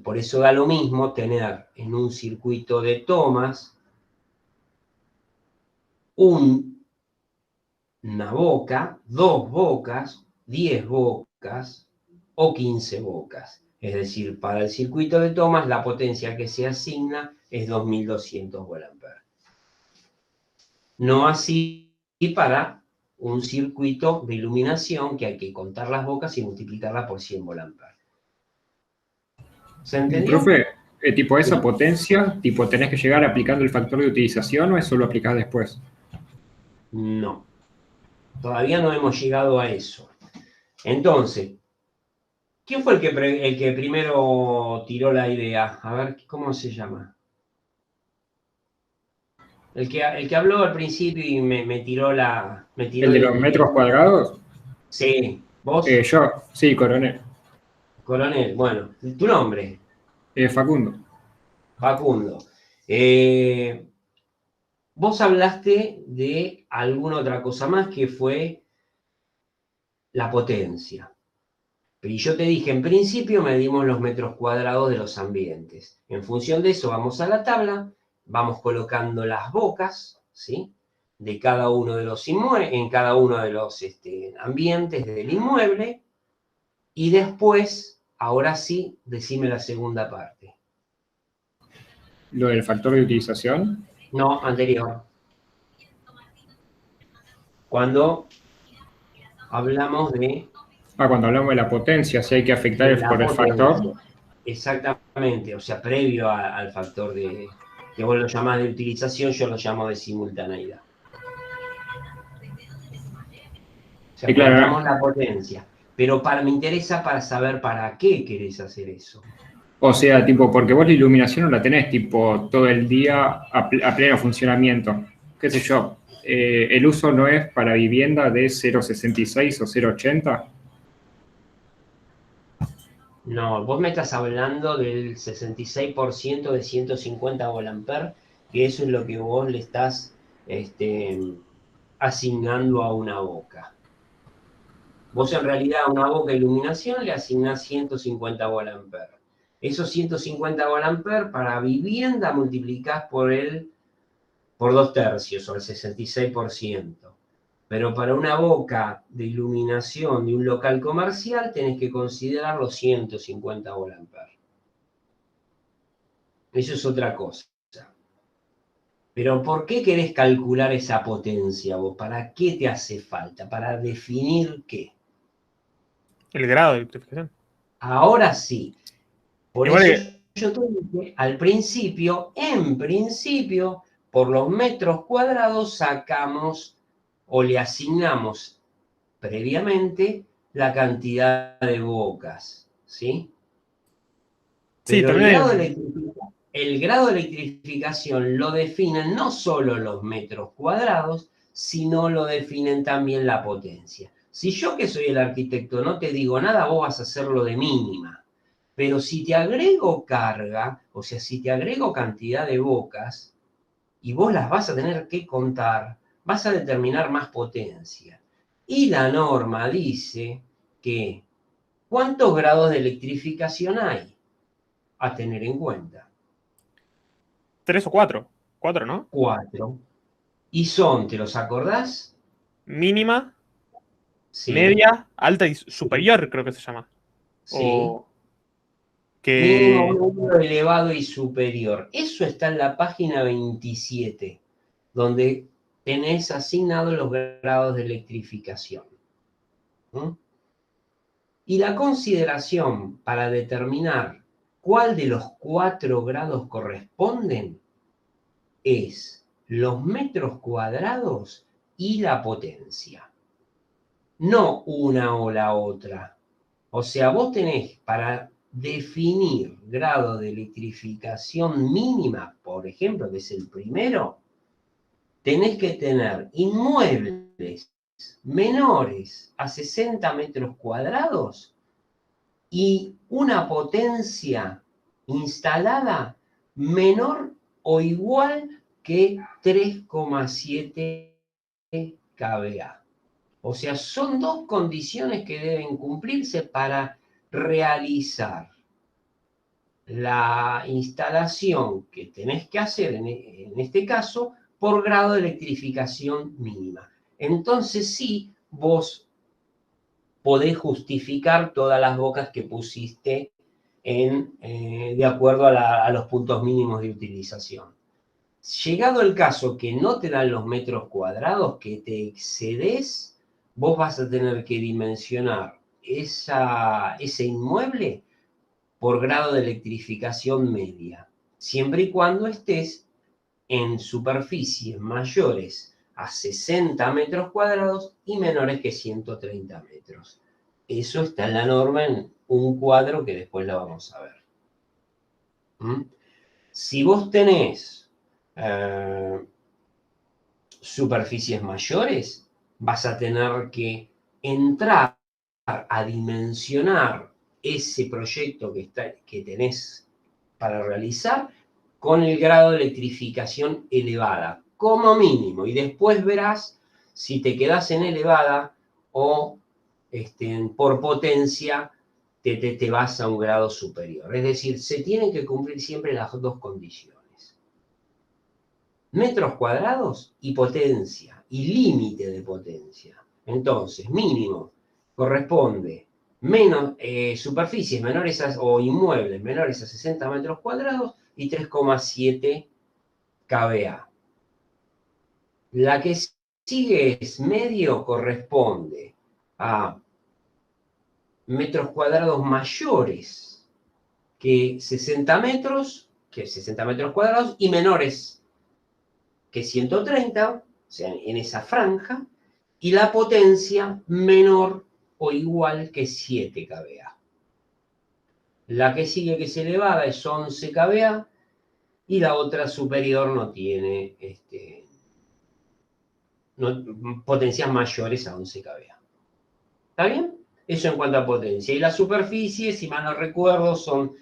Speaker 1: Por eso da lo mismo tener en un circuito de tomas una boca, 2 bocas, 10 bocas o 15 bocas. Es decir, para el circuito de tomas la potencia que se asigna es 2200 volamper. No así para un circuito de iluminación, que hay que contar las bocas y multiplicarla por 100 volamper. ¿Se entendió?
Speaker 9: Profe, tipo esa potencia, tipo tenés que llegar aplicando el factor de utilización, ¿o es solo aplicar después?
Speaker 1: No. Todavía no hemos llegado a eso. Entonces, ¿quién fue el que primero tiró la idea? A ver, ¿cómo se llama? El que habló al principio y me tiró la...
Speaker 9: ¿El de los metros cuadrados?
Speaker 1: Sí. ¿Vos?
Speaker 9: Yo, sí, coronel.
Speaker 1: Coronel, bueno. ¿Tu nombre?
Speaker 9: Facundo.
Speaker 1: Facundo. Vos hablaste de alguna otra cosa más, que fue la potencia. Y yo te dije, en principio medimos los metros cuadrados de los ambientes. En función de eso vamos a la tabla, vamos colocando las bocas, ¿sí?, de cada uno de los en cada uno de los ambientes del inmueble, y después, ahora sí, decime la segunda parte.
Speaker 9: ¿Lo del factor de utilización?
Speaker 1: No, anterior. Cuando hablamos de...
Speaker 9: Cuando hablamos de la potencia, si hay que afectar por el factor.
Speaker 1: Exactamente, o sea, previo al factor que vos lo llamás de utilización, yo lo llamo de simultaneidad. O sea,
Speaker 9: claro,
Speaker 1: contamos la potencia, pero me interesa para saber para qué querés hacer eso.
Speaker 9: O sea, tipo, porque vos la iluminación no la tenés, tipo, todo el día a pleno funcionamiento. Qué sé yo, el uso no es para vivienda de 0,66 o 0,80.
Speaker 1: No, vos me estás hablando del 66% de 150 volamper, que eso es lo que vos le estás asignando a una boca. Vos en realidad a una boca de iluminación le asignás 150 volamper. Esos 150 volamper para vivienda multiplicás por 2/3, o el 66%. Pero para una boca de iluminación de un local comercial tenés que considerar los 150 volamper. Eso es otra cosa. Pero ¿por qué querés calcular esa potencia vos? ¿Para qué te hace falta? ¿Para definir qué?
Speaker 4: El grado de electrificación.
Speaker 1: Ahora sí. Por
Speaker 4: Igual
Speaker 1: eso yo te dije al principio, en principio, por los metros cuadrados sacamos o le asignamos previamente la cantidad de bocas, ¿sí?
Speaker 4: Sí,
Speaker 1: Pero
Speaker 4: también.
Speaker 1: el grado de electrificación lo definen no solo los metros cuadrados, sino lo definen también la potencia. Si yo, que soy el arquitecto, no te digo nada, vos vas a hacerlo de mínima. Pero si te agrego carga, o sea, si te agrego cantidad de bocas, y vos las vas a tener que contar, vas a determinar más potencia. Y la norma dice que ¿cuántos grados de electrificación hay a tener en cuenta?
Speaker 4: 3 o 4. 4, ¿no?
Speaker 1: 4. Y son, ¿te los acordás?
Speaker 4: Mínima,
Speaker 1: Sí.
Speaker 4: media, alta y superior, creo que se llama.
Speaker 1: Sí.
Speaker 4: O
Speaker 1: Mínimo,
Speaker 4: que...
Speaker 1: medio, elevado y superior. Eso está en la página 27, donde tenés asignados los grados de electrificación. ¿Mm? Y la consideración para determinar cuál de los 4 grados corresponden es los metros cuadrados y la potencia. No una o la otra. O sea, vos tenés para definir grado de electrificación mínima, por ejemplo, que es el primero, tenés que tener inmuebles menores a 60 metros cuadrados y una potencia instalada menor o igual que 3,7 kVA. O sea, son 2 condiciones que deben cumplirse para realizar la instalación que tenés que hacer, en este caso, por grado de electrificación mínima. Entonces sí, vos podés justificar todas las bocas que pusiste de acuerdo a los puntos mínimos de utilización. Llegado el caso que no te dan los metros cuadrados, que te excedes, vos vas a tener que dimensionar ese inmueble por grado de electrificación media, siempre y cuando estés en superficies mayores a 60 metros cuadrados y menores que 130 metros. Eso está en la norma en un cuadro que después lo vamos a ver. ¿Mm? Si vos tenés superficies mayores, vas a tener que entrar a dimensionar ese proyecto que tenés para realizar con el grado de electrificación elevada, como mínimo, y después verás si te quedás en elevada o por potencia te vas a un grado superior. Es decir, se tienen que cumplir siempre las 2 condiciones. Metros cuadrados y potencia, y límite de potencia. Entonces, mínimo corresponde superficies menores o inmuebles menores a 60 metros cuadrados y 3,7 kVA. La que sigue es medio, corresponde a metros cuadrados mayores que 60 metros cuadrados y menores que 130, o sea, en esa franja, y la potencia menor o igual que 7 kVA. La que sigue, que es elevada, es 11 kVA, y la otra superior no tiene potencias mayores a 11 kVA. ¿Está bien? Eso en cuanto a potencia. Y la superficie, si mal no recuerdo, son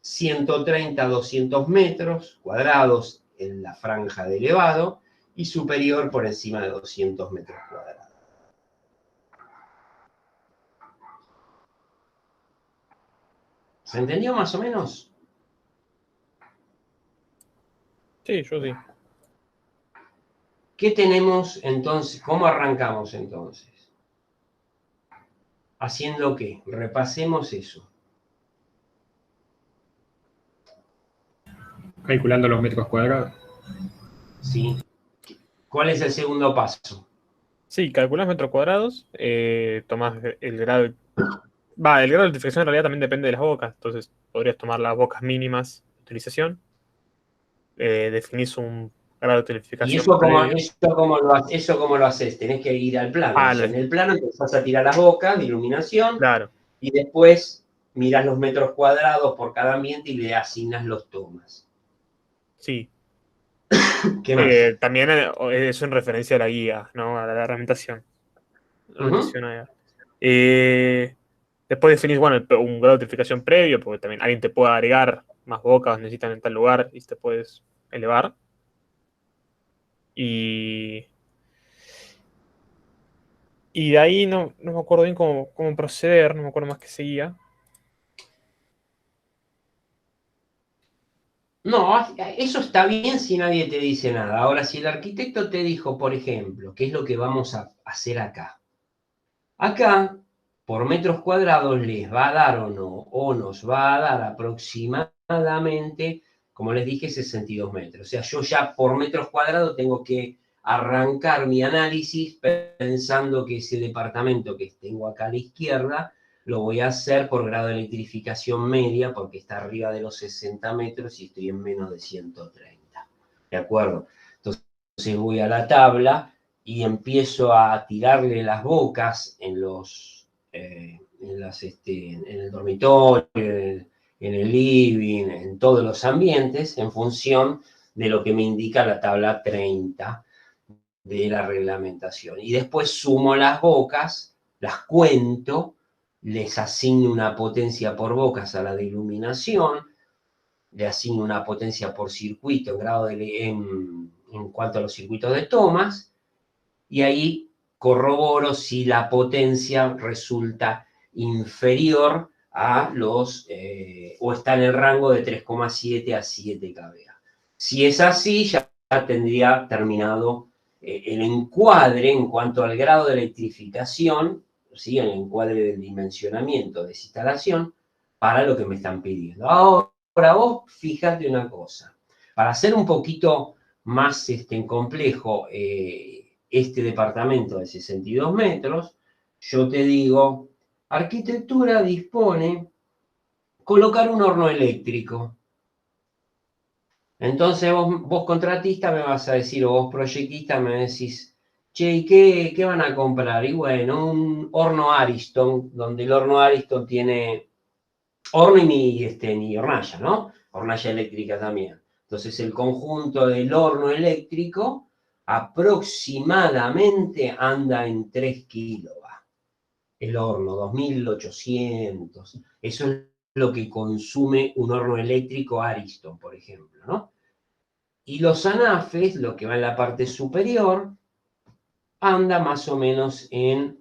Speaker 1: 130 a 200 metros cuadrados en la franja de elevado y superior por encima de 200 metros cuadrados. ¿Se entendió más o menos?
Speaker 4: Sí, yo sí.
Speaker 1: ¿Qué tenemos entonces? ¿Cómo arrancamos entonces? ¿Haciendo qué? Repasemos eso.
Speaker 9: Calculando los metros cuadrados.
Speaker 1: ¿Sí? ¿Cuál es el segundo paso?
Speaker 4: Sí, calculás metros cuadrados, tomás el grado... el grado de electrificación en realidad también depende de las bocas, entonces podrías tomar las bocas mínimas de utilización, definís un grado de
Speaker 1: ¿Y
Speaker 4: electrificación
Speaker 1: eso
Speaker 4: previo.
Speaker 1: cómo lo haces? Tenés que ir al plano. O sea,
Speaker 4: No,
Speaker 1: en el plano empezás a tirar las bocas de iluminación
Speaker 4: claro,
Speaker 1: y después mirás los metros cuadrados por cada ambiente y le asignas los tomas.
Speaker 4: sí.
Speaker 1: ¿Qué más?
Speaker 4: También eso en referencia a la guía, ¿no? A la reglamentación. Lo menciona ahí. Después definís, bueno, un grado de electrificación previo, porque también alguien te puede agregar más bocas, necesitan en tal lugar y te puedes elevar. Y de ahí no me acuerdo bien cómo proceder, no me acuerdo más qué seguía.
Speaker 1: No, eso está bien si nadie te dice nada. Ahora, si el arquitecto te dijo, por ejemplo, qué es lo que vamos a hacer acá. Acá, por metros cuadrados, les va a dar o nos va a dar aproximadamente, como les dije, 62 metros. O sea, yo ya por metros cuadrados tengo que arrancar mi análisis pensando que ese departamento que tengo acá a la izquierda lo voy a hacer por grado de electrificación media porque está arriba de los 60 metros y estoy en menos de 130. ¿De acuerdo? Entonces voy a la tabla y empiezo a tirarle las bocas en el dormitorio, en el living, en todos los ambientes, en función de lo que me indica la tabla 30 de la reglamentación. Y después sumo las bocas, las cuento, les asigno una potencia por bocas a la de iluminación, le asigno una potencia por circuito en cuanto a los circuitos de tomas, y ahí corroboro si la potencia resulta inferior a o está en el rango de 3,7 a 7 kVA. Si es así, ya tendría terminado el encuadre en cuanto al grado de electrificación, ¿sí? El encuadre del dimensionamiento de esa instalación para lo que me están pidiendo. Ahora vos fíjate una cosa, para hacer un poquito más complejo este departamento de 62 metros, yo te digo, arquitectura dispone colocar un horno eléctrico. Entonces vos contratista me vas a decir, o vos proyectista me decís, che, ¿y qué van a comprar? Y bueno, un horno Ariston, donde el horno Ariston tiene horno y hornalla, ¿no? Hornalla eléctrica también. Entonces el conjunto del horno eléctrico aproximadamente anda en 3 kilowatts. El horno, 2800. Eso es lo que consume un horno eléctrico Ariston, por ejemplo, ¿no? Y los anafes, lo que va en la parte superior, anda más o menos en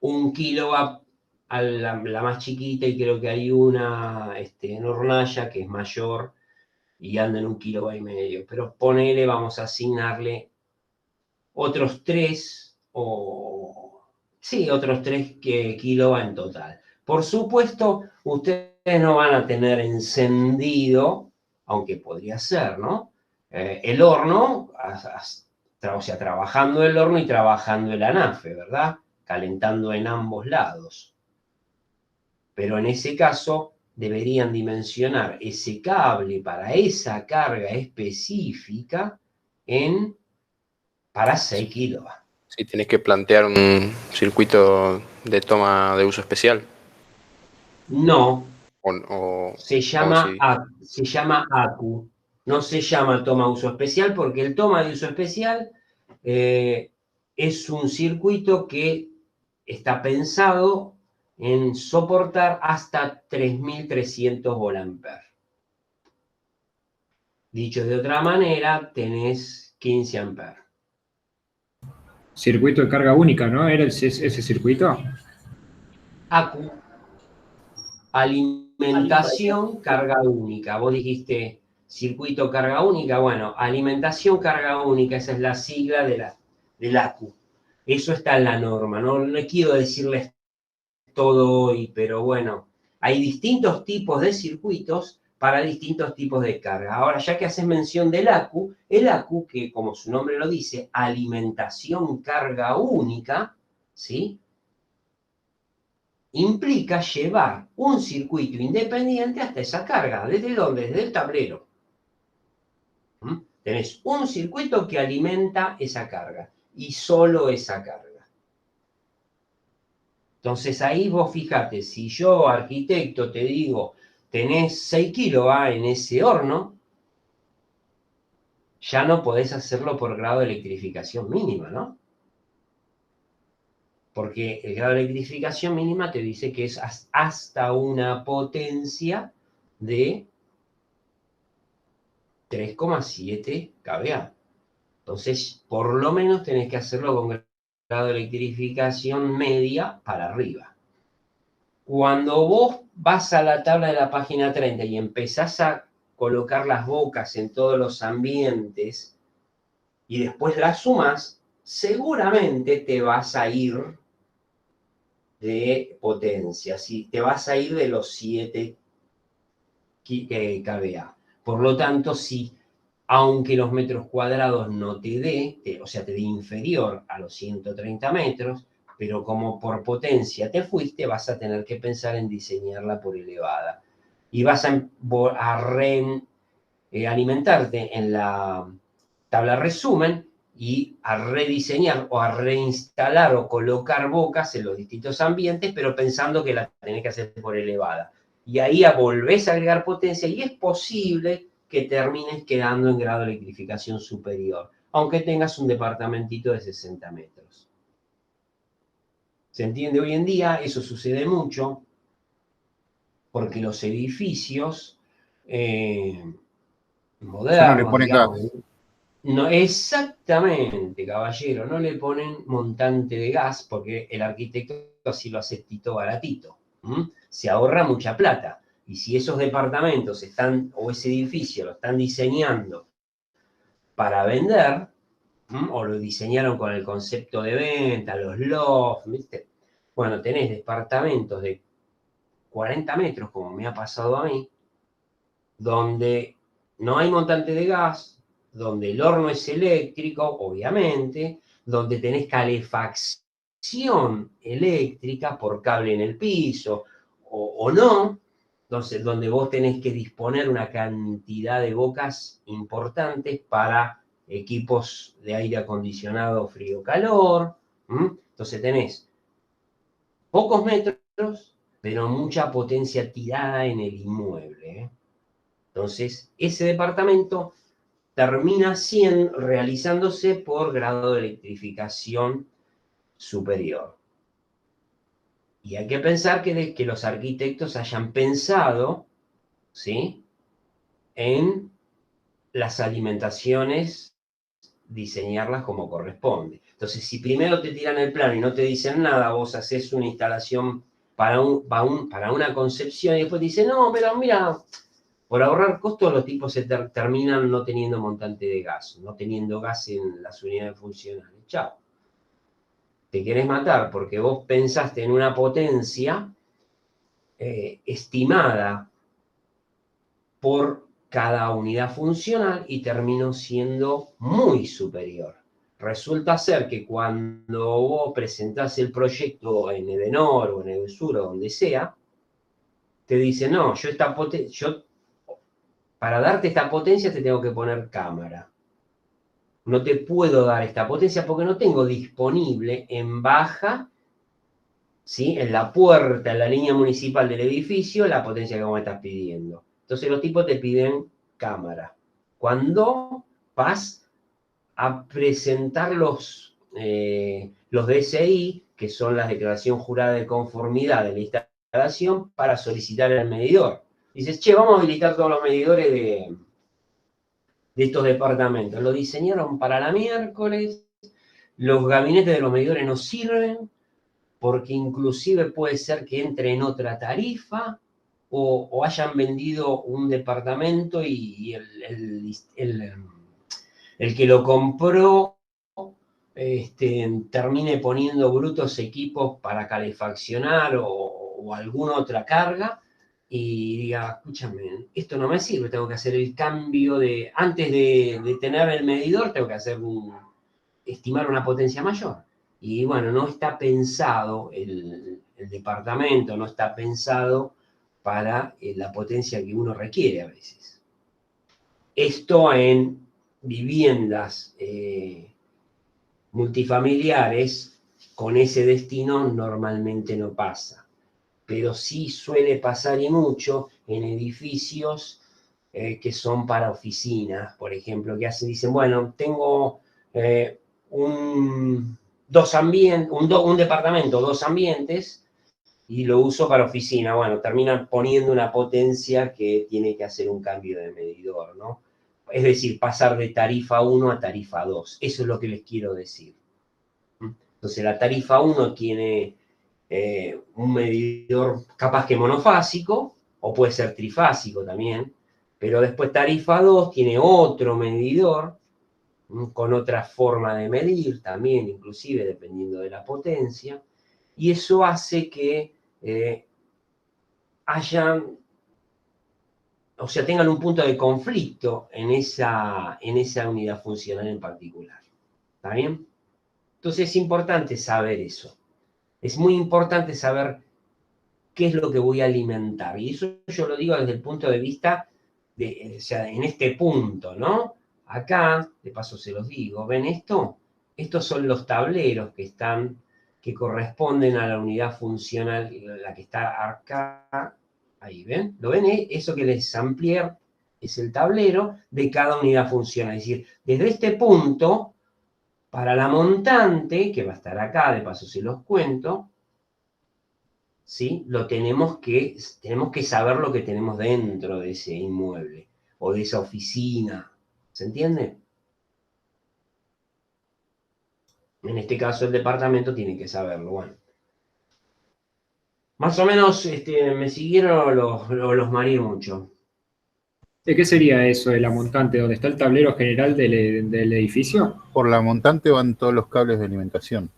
Speaker 1: 1 kilowatt a la más chiquita, y creo que hay una en hornalla que es mayor y anda en 1,5 kilowatts. Pero ponele, vamos a asignarle otros 3 otros 3 kilowatts en total. Por supuesto, ustedes no van a tener encendido, aunque podría ser, ¿no? El horno, o sea, trabajando el horno y trabajando el anafe, ¿verdad? Calentando en ambos lados. Pero en ese caso deberían dimensionar ese cable para esa carga específica para 6 kilowatts.
Speaker 8: Sí, tenés que plantear un circuito de toma de uso especial.
Speaker 1: No. Se
Speaker 8: sí.
Speaker 1: llama ACU. No se llama toma de uso especial porque el toma de uso especial es un circuito que está pensado en soportar hasta 3.300 volamperes. Dicho de otra manera, tenés 15 amperes.
Speaker 9: Circuito de carga única, ¿no? ¿Era ese circuito?
Speaker 1: ACU. Alimentación, carga única. Vos dijiste circuito carga única. Bueno, alimentación, carga única. Esa es la sigla del ACU. Eso está en la norma. No quiero decirles todo hoy, pero bueno, hay distintos tipos de circuitos para distintos tipos de carga. Ahora, ya que haces mención del ACU, el ACU, que como su nombre lo dice, alimentación carga única, ¿sí? Implica llevar un circuito independiente hasta esa carga. ¿Desde dónde? Desde el tablero. Tenés un circuito que alimenta esa carga y solo esa carga. Entonces ahí vos fíjate, si yo, arquitecto, te digo, tenés 6 kilowatts en ese horno, ya no podés hacerlo por grado de electrificación mínima, ¿no? Porque el grado de electrificación mínima te dice que es hasta una potencia de 3,7 kVA. Entonces, por lo menos tenés que hacerlo con grado de electrificación media para arriba. Cuando vos vas a la tabla de la página 30 y empezás a colocar las bocas en todos los ambientes y después las sumas, seguramente te vas a ir de potencia, ¿sí? Te vas a ir de los 7 kVA. Por lo tanto, si aunque los metros cuadrados no te dé, o sea, te dé inferior a los 130 metros, pero como por potencia te fuiste, vas a tener que pensar en diseñarla por elevada. Y vas a alimentarte en la tabla resumen y a rediseñar o a reinstalar o colocar bocas en los distintos ambientes, pero pensando que la tenés que hacer por elevada. Y ahí volvés a agregar potencia y es posible que termines quedando en grado de electrificación superior, aunque tengas un departamentito de 60 metros. ¿Se entiende? Hoy en día eso sucede mucho porque los edificios modernos,
Speaker 6: ya no le ponen
Speaker 1: digamos,
Speaker 6: gas.
Speaker 1: no, exactamente, caballero, no le ponen montante de gas porque el arquitecto así lo hace Tito baratito. Se ahorra mucha plata. Y si esos departamentos están, o ese edificio lo están diseñando para vender, o lo diseñaron con el concepto de venta, los lofts, ¿viste? Bueno, tenés departamentos de 40 metros, como me ha pasado a mí, donde no hay montante de gas, donde el horno es eléctrico, obviamente, donde tenés calefacción eléctrica por cable en el piso, o no, entonces donde vos tenés que disponer una cantidad de bocas importantes para equipos de aire acondicionado frío-calor. Entonces tenés pocos metros, pero mucha potencia tirada en el inmueble. Entonces, ese departamento termina realizándose por grado de electrificación superior. Y hay que pensar que los arquitectos hayan pensado, ¿sí?, en las alimentaciones, diseñarlas como corresponde. Entonces, si primero te tiran el plano y no te dicen nada, vos haces una instalación para una concepción y después dicen, no, pero mira, por ahorrar costos los tipos se terminan no teniendo montante de gas, no teniendo gas en las unidades funcionales. Chao. Te querés matar porque vos pensaste en una potencia estimada por cada unidad funcional y terminó siendo muy superior. Resulta ser que cuando vos presentás el proyecto en Edenor o en Edesur o donde sea, te dicen, no, para darte esta potencia te tengo que poner cámara. No te puedo dar esta potencia porque no tengo disponible en baja, ¿sí?, en la puerta, en la línea municipal del edificio, la potencia que vos me estás pidiendo. Entonces los tipos te piden cámara. Cuando vas a presentar los DSI, que son las declaración jurada de conformidad de la instalación, para solicitar el medidor. Dices, che, vamos a habilitar todos los medidores de estos departamentos. Lo diseñaron para la miércoles, los gabinetes de los medidores no sirven, porque inclusive puede ser que entre en otra tarifa, o hayan vendido un departamento y el que lo compró termine poniendo brutos equipos para calefaccionar o alguna otra carga, y diga, escúchame, esto no me sirve, tengo que hacer el cambio antes de tener el medidor, tengo que estimar una potencia mayor. Y bueno, no está pensado, el departamento no está pensado para la potencia que uno requiere a veces. Esto en viviendas multifamiliares con ese destino normalmente no pasa, pero sí suele pasar y mucho en edificios que son para oficinas, por ejemplo, que dicen, bueno, tengo un departamento, 2 ambientes, y lo uso para oficina. Bueno, terminan poniendo una potencia que tiene que hacer un cambio de medidor, ¿no? Es decir, pasar de tarifa 1 a tarifa 2. Eso es lo que les quiero decir. Entonces, la tarifa 1 tiene un medidor capaz que monofásico, o puede ser trifásico también, Pero después tarifa 2 tiene otro medidor, con otra forma de medir también, inclusive dependiendo de la potencia, y eso hace que tengan un punto de conflicto en esa unidad funcional en particular. ¿Está bien? Entonces es importante saber eso. Es muy importante saber qué es lo que voy a alimentar. Y eso yo lo digo desde el punto de vista o sea, en este punto, ¿no? Acá, de paso se los digo, ¿ven esto? Estos son los tableros que corresponden a la unidad funcional, la que está acá. Ahí, ¿ven? ¿Lo ven? Eso que les amplié es el tablero de cada unidad funcional. Es decir, desde este punto, para la montante, que va a estar acá, de paso se los cuento, ¿sí? Tenemos que saber lo que tenemos dentro de ese inmueble o de esa oficina. ¿Se entiende? En este caso el departamento tiene que saberlo. Bueno. Más o menos me siguieron o los mareé mucho.
Speaker 9: ¿De qué sería eso de la montante? ¿Dónde está el tablero general del edificio?
Speaker 6: Por la montante van todos los cables de alimentación.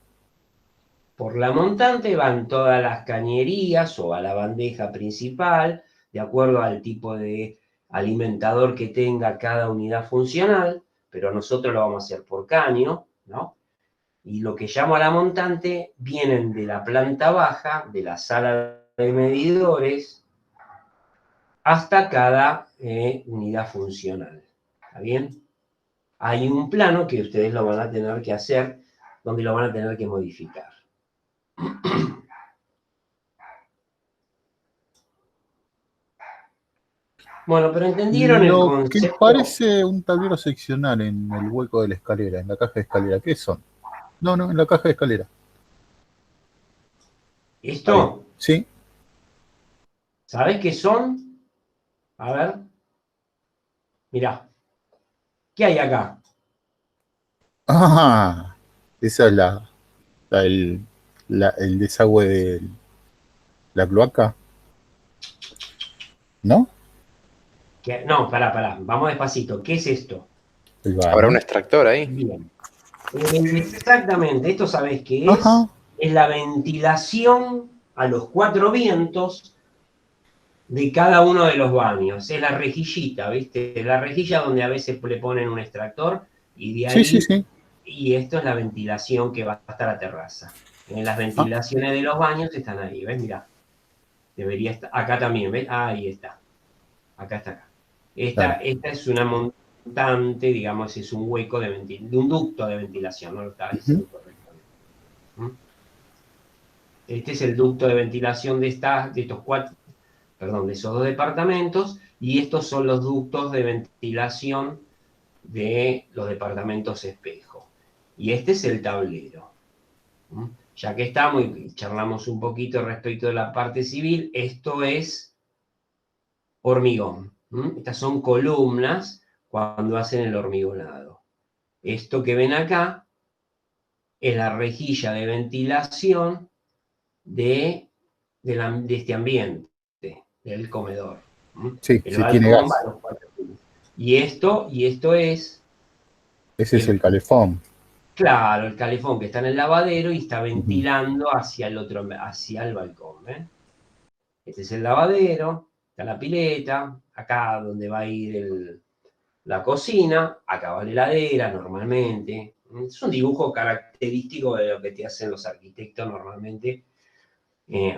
Speaker 1: Por la montante van todas las cañerías o a la bandeja principal, de acuerdo al tipo de alimentador que tenga cada unidad funcional, pero nosotros lo vamos a hacer por caño, ¿no? Y lo que llamo a la montante vienen de la planta baja, de la sala de medidores, hasta cada unidad funcional. ¿Está bien? Hay un plano que ustedes lo van a tener que hacer, donde lo van a tener que modificar. Bueno, pero ¿entendieron el
Speaker 6: Lo que
Speaker 1: concepto?
Speaker 6: parece un tablero seccional en el hueco de la escalera, en la caja de escalera. ¿Qué son? No, en la caja de escalera.
Speaker 1: ¿Esto?
Speaker 6: Ahí. Sí.
Speaker 1: ¿Sabés qué son? A ver. Mirá. ¿Qué hay acá?
Speaker 6: Ah, esa es el desagüe de la cloaca. ¿No?
Speaker 1: No, pará. Vamos despacito. ¿Qué es esto?
Speaker 6: El baño.
Speaker 8: ¿Habrá un extractor ahí?
Speaker 1: Bien. Exactamente. Esto sabés qué es.
Speaker 6: Ajá.
Speaker 1: Es la ventilación a los 4 vientos de cada uno de los baños. Es la rejillita, ¿viste? La rejilla donde a veces le ponen un extractor y de ahí...
Speaker 6: Sí.
Speaker 1: Y esto es la ventilación que va hasta la terraza. Las ventilaciones de los baños están ahí, ¿ves? Mirá. Debería estar. Acá también, ¿ves? Ahí está. Acá está acá. Esta es una montante, digamos, es un hueco de un ducto de ventilación, no lo estaba diciendo correctamente. Este es el ducto de ventilación de esos 2 departamentos, y estos son los ductos de ventilación de los departamentos espejo. Y este es el tablero. Ya que estamos y charlamos un poquito respecto de la parte civil, esto es hormigón. Estas son columnas cuando hacen el hormigonado. Esto que ven acá es la rejilla de ventilación de este ambiente, del comedor.
Speaker 6: Sí,
Speaker 1: El
Speaker 6: sí tiene
Speaker 1: balcón
Speaker 6: gas.
Speaker 1: va a los 4 pisos. Y esto es...
Speaker 6: Ese es el calefón.
Speaker 1: Claro, el calefón que está en el lavadero y está ventilando hacia el balcón. Este es el lavadero, está la pileta, acá donde va a ir la cocina, acá va la heladera normalmente. Es un dibujo característico de lo que te hacen los arquitectos normalmente.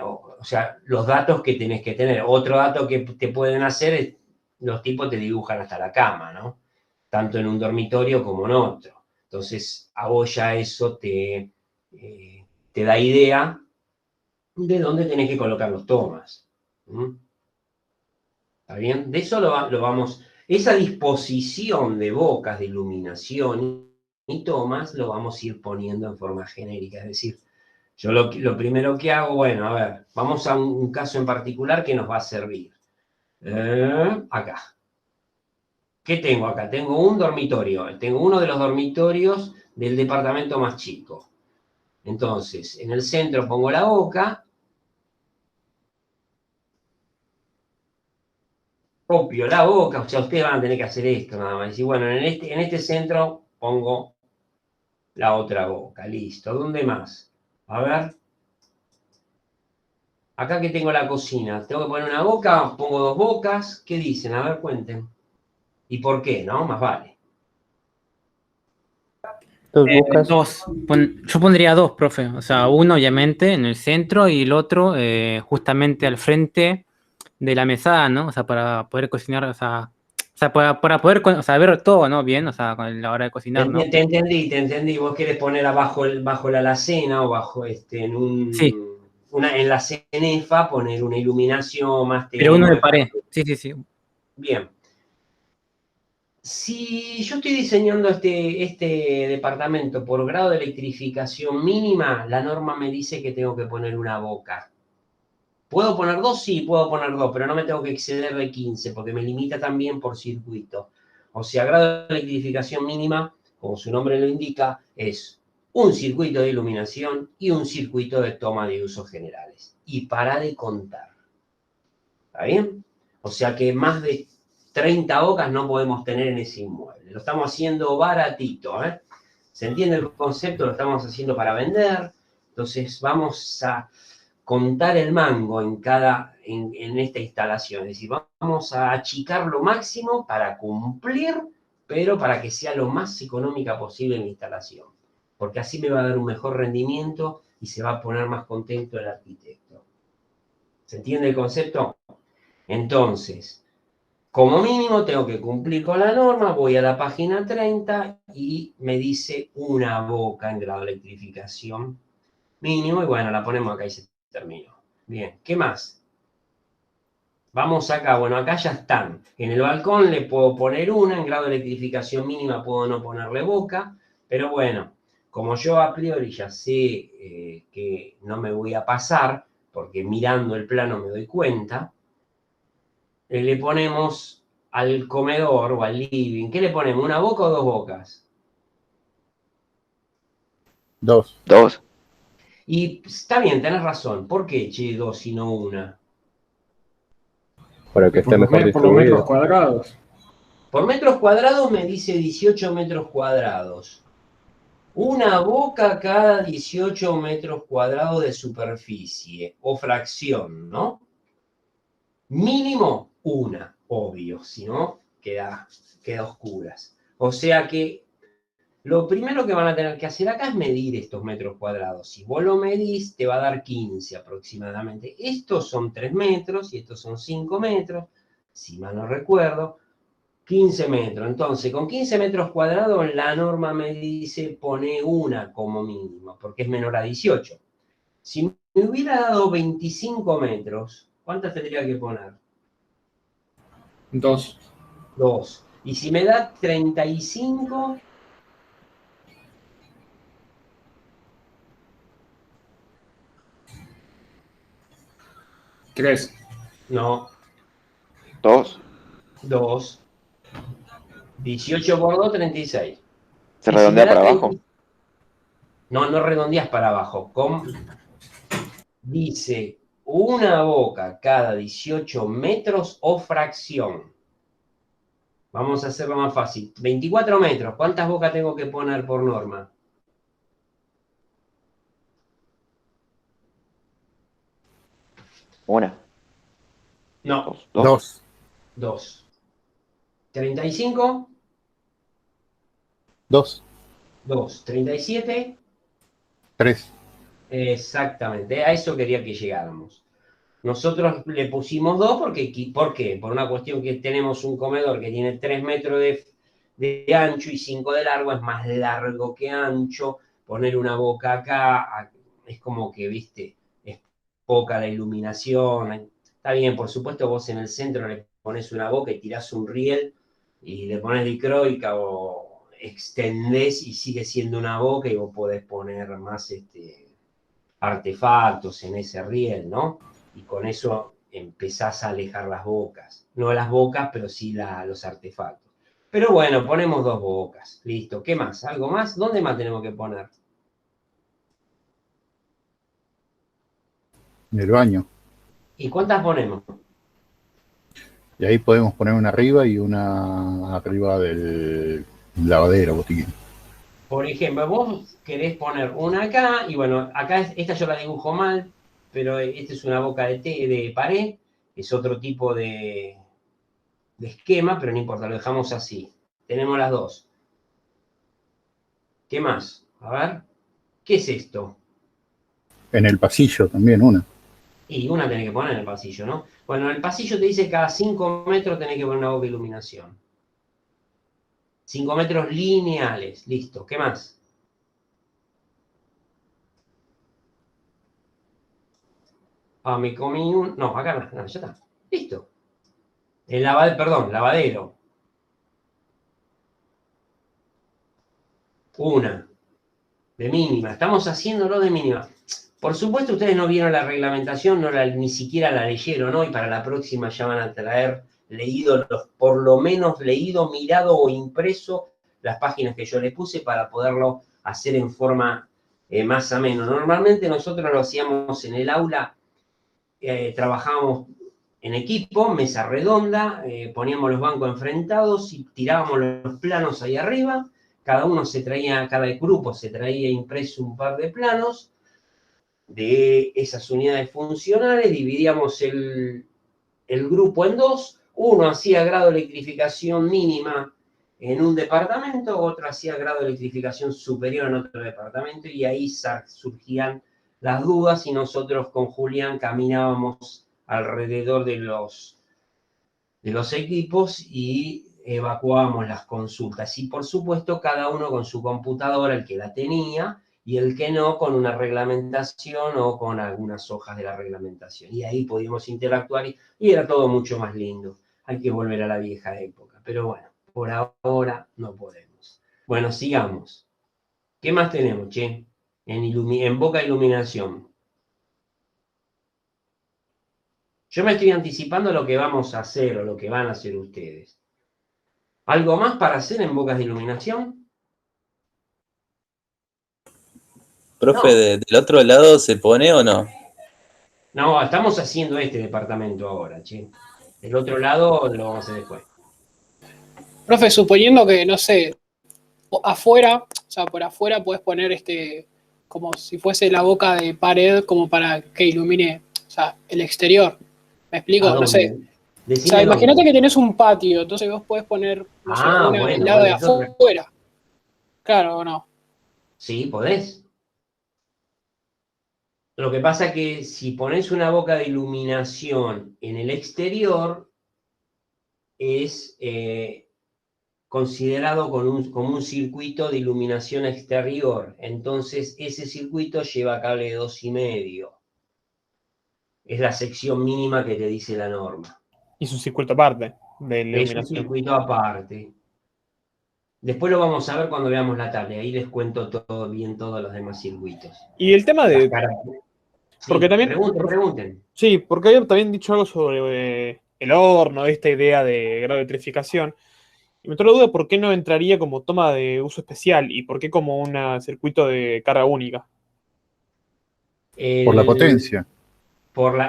Speaker 1: O sea, los datos que tenés que tener. Otro dato que te pueden hacer es, los tipos te dibujan hasta la cama, ¿no? Tanto en un dormitorio como en otro. Entonces, a vos ya eso te da idea de dónde tenés que colocar los tomas. ¿Está bien? De eso lo vamos... Esa disposición de bocas de iluminación y tomas lo vamos a ir poniendo en forma genérica. Es decir, yo lo primero que hago, bueno, a ver, vamos a un caso en particular que nos va a servir. Acá. ¿Qué tengo acá? Tengo un dormitorio. Tengo uno de los dormitorios del departamento más chico. Entonces, en el centro pongo la boca. copio la boca, o sea, ustedes van a tener que hacer esto nada más. Y bueno, en este centro pongo la otra boca, listo. ¿Dónde más? A ver. Acá que tengo la cocina, tengo que poner una boca, pongo dos bocas. ¿Qué dicen? A ver, cuenten. ¿Y por qué, no? Más vale.
Speaker 10: Dos bocas.
Speaker 7: Dos. Yo pondría dos, profe. O sea, uno obviamente en el centro y el otro justamente al frente de la mesada, ¿no? O sea, para poder cocinar, o sea, para poder o sea, ver todo, ¿no? Bien, o sea, con la hora de cocinar, ¿no?
Speaker 1: Te entendí. Vos querés poner abajo bajo la alacena o bajo
Speaker 7: Sí,
Speaker 1: en la cenefa, poner una iluminación más
Speaker 7: pero uno de
Speaker 1: tenue.
Speaker 7: pared. Sí, sí, sí.
Speaker 1: Bien. Si yo estoy diseñando este departamento por grado de electrificación mínima, la norma me dice que tengo que poner una boca. ¿Puedo poner dos? Sí, puedo poner dos, pero no me tengo que exceder de 15 porque me limita también por circuito. O sea, grado de electrificación mínima, como su nombre lo indica, es un circuito de iluminación y un circuito de toma de usos generales. Y para de contar. ¿Está bien? O sea que más de 30 bocas no podemos tener en ese inmueble. Lo estamos haciendo baratito, ¿eh? ¿Se entiende el concepto? Lo estamos haciendo para vender. Entonces vamos a contar el mango en esta instalación. Es decir, vamos a achicar lo máximo para cumplir, pero para que sea lo más económica posible en la instalación. Porque así me va a dar un mejor rendimiento y se va a poner más contento el arquitecto. ¿Se entiende el concepto? Entonces, como mínimo tengo que cumplir con la norma, voy a la página 30 y me dice una boca en grado de electrificación mínimo, y bueno, la ponemos acá y se terminó. Bien, ¿qué más? Vamos acá, bueno, acá ya están. En el balcón le puedo poner una, en grado de electrificación mínima puedo no ponerle boca, pero bueno, como yo a priori ya sé que no me voy a pasar, porque mirando el plano me doy cuenta, le ponemos al comedor o al living, ¿qué le ponemos? ¿Una boca o dos bocas?
Speaker 6: Dos.
Speaker 2: Dos.
Speaker 1: Y está bien, tenés razón. ¿Por qué, che, dos y no una?
Speaker 11: Para que esté mejor
Speaker 9: Por los metros
Speaker 11: distribuido.
Speaker 9: cuadrados.
Speaker 1: Por metros cuadrados me dice 18 metros cuadrados. Una boca cada 18 metros cuadrados de superficie o fracción, ¿no? Mínimo una, obvio, si no queda oscuras. O sea que lo primero que van a tener que hacer acá es medir estos metros cuadrados. Si vos lo medís, te va a dar 15 aproximadamente. Estos son 3 metros y estos son 5 metros, si mal no recuerdo. 15 metros. Entonces, con 15 metros cuadrados, la norma me dice pone una como mínimo, porque es menor a 18. Si me hubiera dado 25 metros, ¿cuántas tendría que poner?
Speaker 9: Dos.
Speaker 1: Dos. Y si me da 35,
Speaker 9: Tres.
Speaker 1: no,
Speaker 2: Dos.
Speaker 1: 2. 18 por 2, 36.
Speaker 2: Se
Speaker 1: Y si me
Speaker 2: redondea
Speaker 1: da
Speaker 2: para
Speaker 1: 30,
Speaker 2: abajo.
Speaker 1: no redondeas para abajo. Dice una boca cada 18 metros o fracción. Vamos a hacerlo más fácil. 24 metros. ¿Cuántas bocas tengo que poner por norma?
Speaker 2: Una.
Speaker 1: No,
Speaker 2: Dos.
Speaker 6: Dos.
Speaker 1: 2. 35,
Speaker 6: Dos.
Speaker 1: 2. 37,
Speaker 6: Tres.
Speaker 1: exactamente. A eso quería que llegáramos. Nosotros le pusimos 2 porque, ¿por qué? Por una cuestión que tenemos un comedor que tiene 3 metros de ancho y 5 de largo, es más largo que ancho. Poner una boca acá es como que, viste, es poca la iluminación. Está bien, por supuesto, vos en el centro le pones una boca y tirás un riel y le pones dicroica o extendés y sigue siendo una boca y vos podés poner más artefactos en ese riel, ¿no? Y con eso empezás a alejar las bocas. No las bocas, pero sí los artefactos. Pero bueno, ponemos dos bocas. Listo. ¿Qué más? ¿Algo más? ¿Dónde más tenemos que poner?
Speaker 6: En el baño.
Speaker 1: ¿Y cuántas ponemos?
Speaker 6: Y ahí podemos poner una arriba y una arriba del lavadero, botiquín.
Speaker 1: Por ejemplo, vos querés poner una acá, y bueno, acá esta yo la dibujo mal, pero esta es una boca de pared, es otro tipo de esquema, pero no importa, lo dejamos así. Tenemos las dos. ¿Qué más? A ver, ¿qué es esto?
Speaker 6: En el pasillo también una.
Speaker 1: Y una tenés que poner en el pasillo, ¿no? Bueno, en el pasillo te dice que cada 5 metros tenés que poner una boca de iluminación. 5 metros lineales, listo. ¿Qué más? Ah, me comí un... No, acá no, ya está. Listo. El lavadero. Una. De mínima. Estamos haciéndolo de mínima. Por supuesto, ustedes no vieron la reglamentación, ni siquiera la leyeron, ¿no? Y para la próxima ya van a traer leído, por lo menos leído, mirado o impreso las páginas que yo le puse para poderlo hacer en forma más ameno. Normalmente nosotros lo hacíamos en el aula, trabajábamos en equipo, mesa redonda, poníamos los bancos enfrentados y tirábamos los planos ahí arriba. Cada grupo se traía impreso un par de planos de esas unidades funcionales, dividíamos el grupo en dos, uno hacía grado de electrificación mínima en un departamento, otro hacía grado de electrificación superior en otro departamento, y ahí surgían las dudas y nosotros con Julián caminábamos alrededor de los equipos y evacuábamos las consultas. Y por supuesto cada uno con su computadora, el que la tenía, y el que no, con una reglamentación o con algunas hojas de la reglamentación. Y ahí podíamos interactuar y era todo mucho más lindo. Hay que volver a la vieja época. Pero bueno, por ahora no podemos. Bueno, sigamos. ¿Qué más tenemos, che? En Boca Iluminación. Yo me estoy anticipando lo que vamos a hacer o lo que van a hacer ustedes. ¿Algo más para hacer en Bocas de Iluminación?
Speaker 11: Profe,
Speaker 1: No.
Speaker 11: ¿del otro lado se pone o no?
Speaker 1: No, estamos haciendo este departamento ahora, che. El otro lado lo vamos a hacer después.
Speaker 12: Profe, suponiendo que, no sé, afuera, o sea, por afuera puedes poner como si fuese la boca de pared, como para que ilumine, o sea, el exterior. ¿Me explico?
Speaker 1: ¿A
Speaker 12: No sé.
Speaker 1: dónde?
Speaker 12: O
Speaker 1: Decime
Speaker 12: sea, imagínate
Speaker 1: dónde.
Speaker 12: que tenés un patio, entonces vos podés poner, no sé, una del lado de
Speaker 1: Bueno, eso...
Speaker 12: afuera. Claro, o no.
Speaker 1: Sí, podés. Lo que pasa es que si pones una boca de iluminación en el exterior, es considerado como un circuito de iluminación exterior. Entonces, ese circuito lleva cable de 2,5. Es la sección mínima que te dice la norma.
Speaker 4: Y es un circuito aparte de la
Speaker 1: Es un
Speaker 4: iluminación.
Speaker 1: circuito aparte. Después lo vamos a ver cuando veamos la tabla. Ahí les cuento todo bien todos los demás circuitos.
Speaker 4: Y el tema de... Porque
Speaker 1: Sí,
Speaker 4: también...
Speaker 1: pregunten.
Speaker 4: Sí, porque había también dicho algo sobre el horno, esta idea de grado de electrificación. Y me entró la duda por qué no entraría como toma de uso especial y por qué como un circuito de carga única.
Speaker 6: Por la potencia.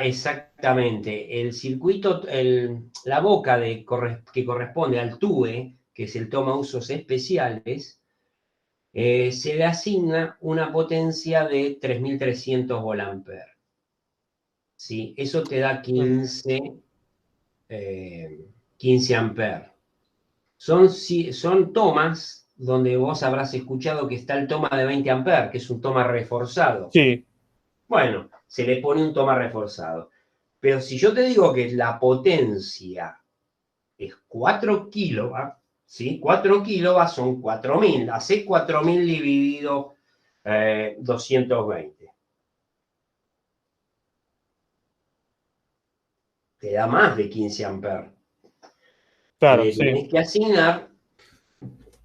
Speaker 1: Exactamente. El circuito, la boca que corresponde al TUE, que es el toma usos especiales, se le asigna una potencia de 3.300 volamperes. ¿Sí? Eso te da 15 amperes. Son tomas donde vos habrás escuchado que está el toma de 20 amperes, que es un toma reforzado.
Speaker 4: Sí.
Speaker 1: Bueno, se le pone un toma reforzado. Pero si yo te digo que la potencia es 4 kilovatios, ¿sí? 4 kilovatios son 4.000. Hacé 4.000 dividido 220. Te da más de 15 amperes.
Speaker 4: Claro,
Speaker 1: Le tenés que asignar.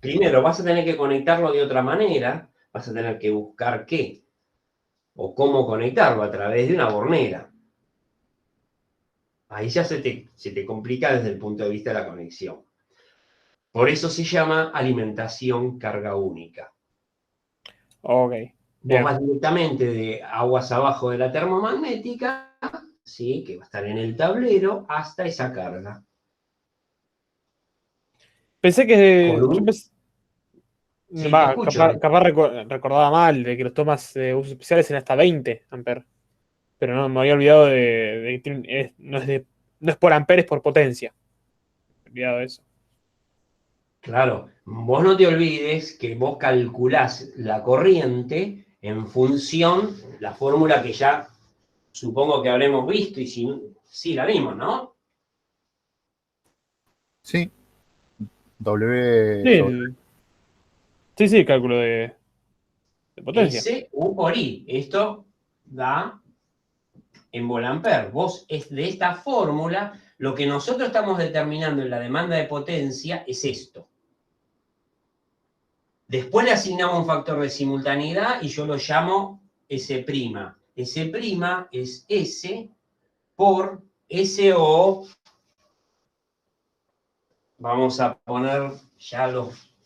Speaker 1: Primero, vas a tener que conectarlo de otra manera. Vas a tener que buscar qué o cómo conectarlo a través de una bornera. Ahí ya se te complica desde el punto de vista de la conexión. Por eso se llama alimentación carga única.
Speaker 4: Ok.
Speaker 1: Vos vas directamente de aguas abajo de la termomagnética, ¿sí? Que va a estar en el tablero, hasta esa carga.
Speaker 4: Pensé que.
Speaker 1: Con un- Sí, te escucho.
Speaker 4: Capaz recordaba mal de que los tomas de usos especiales eran hasta 20 amperes. Pero no, me había olvidado de que no es por amperes, es por potencia. Me había olvidado de eso.
Speaker 1: Claro, vos no te olvides que vos calculás la corriente en función, la fórmula que ya supongo que habremos visto, y si sí la vimos, ¿no?
Speaker 6: Sí, W
Speaker 4: Sí,
Speaker 6: sobre.
Speaker 4: sí, cálculo de potencia.
Speaker 1: S, U por I. Esto da en volampere. Vos es de esta fórmula, lo que nosotros estamos determinando en la demanda de potencia es esto. Después le asignamos un factor de simultaneidad y yo lo llamo S'. S' es S por SO. Vamos a poner ya los...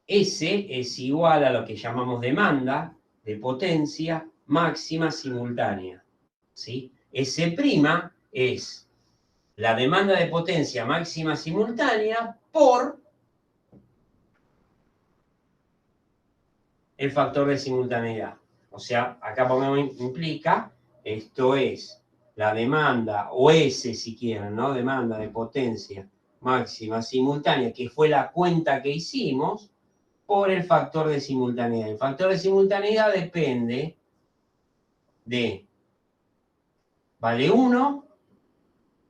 Speaker 1: S es igual a lo que llamamos demanda de potencia máxima simultánea. ¿Sí? S' es la demanda de potencia máxima simultánea por el factor de simultaneidad. O sea, acá implica, esto es la demanda, o S si quieren, ¿no? Demanda de potencia máxima simultánea, que fue la cuenta que hicimos, por el factor de simultaneidad. El factor de simultaneidad depende de, vale 1,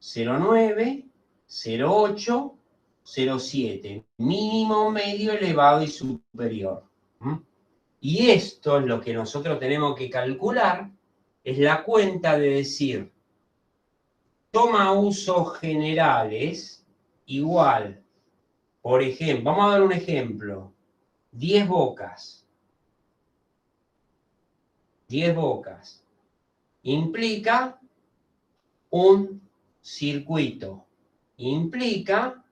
Speaker 1: 0,9, 0,8, 0,7, mínimo, medio, elevado y superior. Y esto es lo que nosotros tenemos que calcular, es la cuenta de decir, toma usos generales igual, por ejemplo, vamos a dar un ejemplo, 10 bocas. 10 bocas implica un circuito. Implica,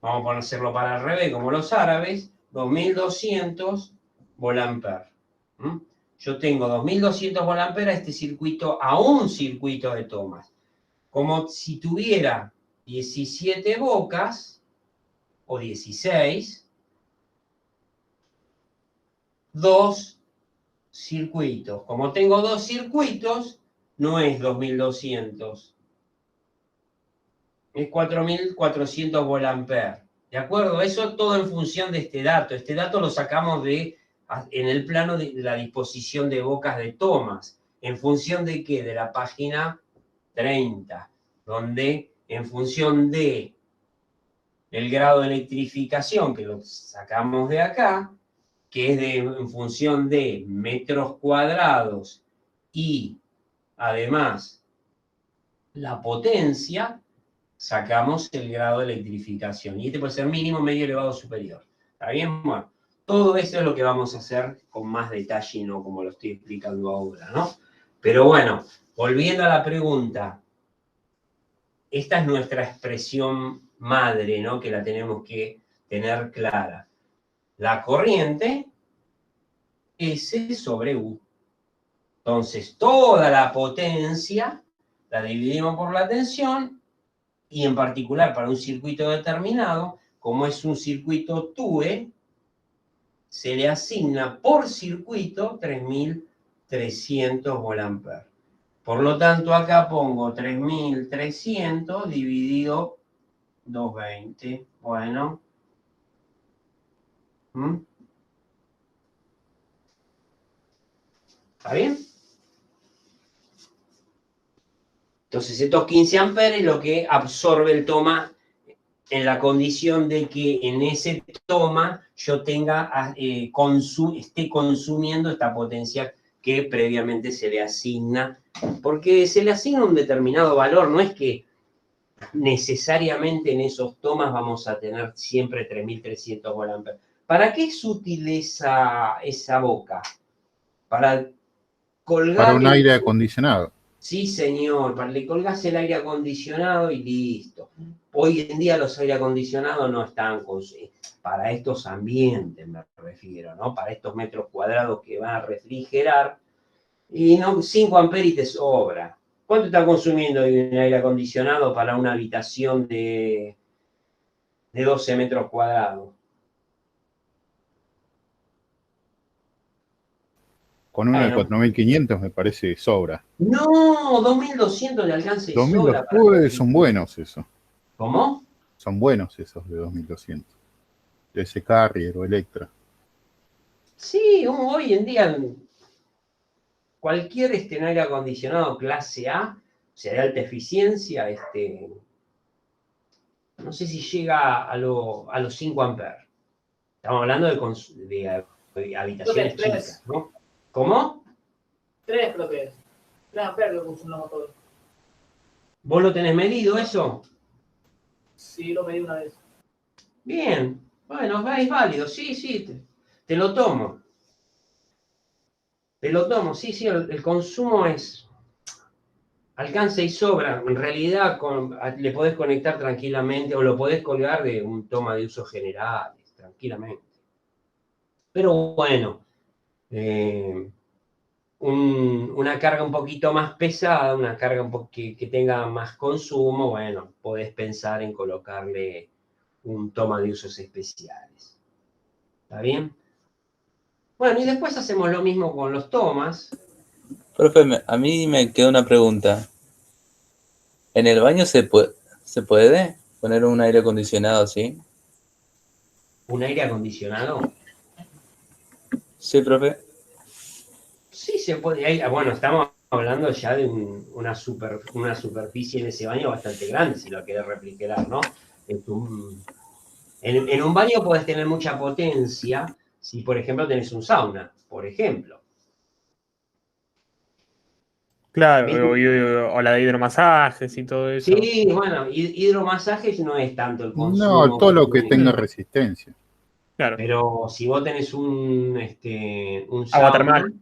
Speaker 1: vamos a hacerlo para el revés, como los árabes, 2200 volampere. Yo tengo 2200 volampere a este circuito, a un circuito de tomas. Como si tuviera 17 bocas, o 16, dos circuitos. Como tengo dos circuitos, no es 2200, es 4400 volampere. ¿De acuerdo? Eso todo en función de este dato. Este dato lo sacamos en el plano de la disposición de bocas de tomas. ¿En función de qué? De la página 30, donde en función de el grado de electrificación, que lo sacamos de acá, que es en función de metros cuadrados y además la potencia, sacamos el grado de electrificación. Y este puede ser mínimo, medio, elevado, superior. ¿Está bien? Bueno, todo eso es lo que vamos a hacer con más detalle y no como lo estoy explicando ahora, ¿no? Pero bueno, volviendo a la pregunta, esta es nuestra expresión madre, ¿no? Que la tenemos que tener clara. La corriente, S sobre U. Entonces, toda la potencia la dividimos por la tensión y en particular para un circuito determinado, como es un circuito TUE, se le asigna por circuito 3300 volampere. Por lo tanto, acá pongo 3300 dividido 220. Bueno. ¿Está bien? Entonces, estos 15 amperes es lo que absorbe el toma en la condición de que en ese toma yo esté consumiendo esta potencia que previamente se le asigna, porque se le asigna un determinado valor, no es que necesariamente en esos tomas vamos a tener siempre 3300 volampere. ¿Para qué es útil esa boca? Para colgar...
Speaker 6: Para un aire acondicionado.
Speaker 1: Sí, señor, le colgás el aire acondicionado y listo. Hoy en día los aire acondicionados no están para estos ambientes, me refiero, ¿no? Para estos metros cuadrados que van a refrigerar. Y no, 5 amperes y te sobra. ¿Cuánto está consumiendo un aire acondicionado para una habitación de 12 metros cuadrados?
Speaker 6: Con uno de
Speaker 1: Bueno.
Speaker 6: 4500 me parece que sobra.
Speaker 1: No, 2200 de alcance de
Speaker 6: 2200,
Speaker 1: sobra para...
Speaker 6: son buenos esos.
Speaker 1: ¿Cómo?
Speaker 6: Son buenos esos de 2200. De ese Carrier o Electra.
Speaker 1: Sí, hoy en día cualquier aire acondicionado clase A, o sea, de alta eficiencia, no sé si llega a los 5 amperes. Estamos hablando de habitaciones chicas, ¿no? ¿Cómo?
Speaker 13: 3 creo que es. 3 amperes que consumimos todos.
Speaker 1: ¿Vos lo tenés medido eso?
Speaker 13: Sí, lo medí una vez.
Speaker 1: Bien, bueno, es válido, sí, te lo tomo. Te lo tomo, sí, el consumo es alcanza y sobra. En realidad le podés conectar tranquilamente o lo podés colgar de un toma de uso general, tranquilamente. Pero bueno, una carga un poquito más pesada, una carga que tenga más consumo, bueno, podés pensar en colocarle un toma de usos especiales. ¿Está bien? Bueno, y después hacemos lo mismo con los tomas.
Speaker 11: Profe, a mí me quedó una pregunta. ¿En el baño se puede poner un aire acondicionado así?
Speaker 1: ¿Un aire acondicionado?
Speaker 11: Sí, profe.
Speaker 1: Sí, se puede. Bueno, estamos hablando ya de una superficie en ese baño bastante grande, si lo querés replicar, ¿no? En un baño podés tener mucha potencia si, por ejemplo, tenés un sauna, por ejemplo.
Speaker 4: Claro, o la de hidromasajes y todo eso.
Speaker 1: Sí, bueno, hidromasajes no es tanto el
Speaker 6: No,
Speaker 1: consumo
Speaker 6: todo
Speaker 1: que
Speaker 6: lo que tenga
Speaker 1: tiene.
Speaker 6: resistencia.
Speaker 4: Claro.
Speaker 1: Pero si vos tenés un
Speaker 4: Agua
Speaker 1: sauna,
Speaker 4: termal.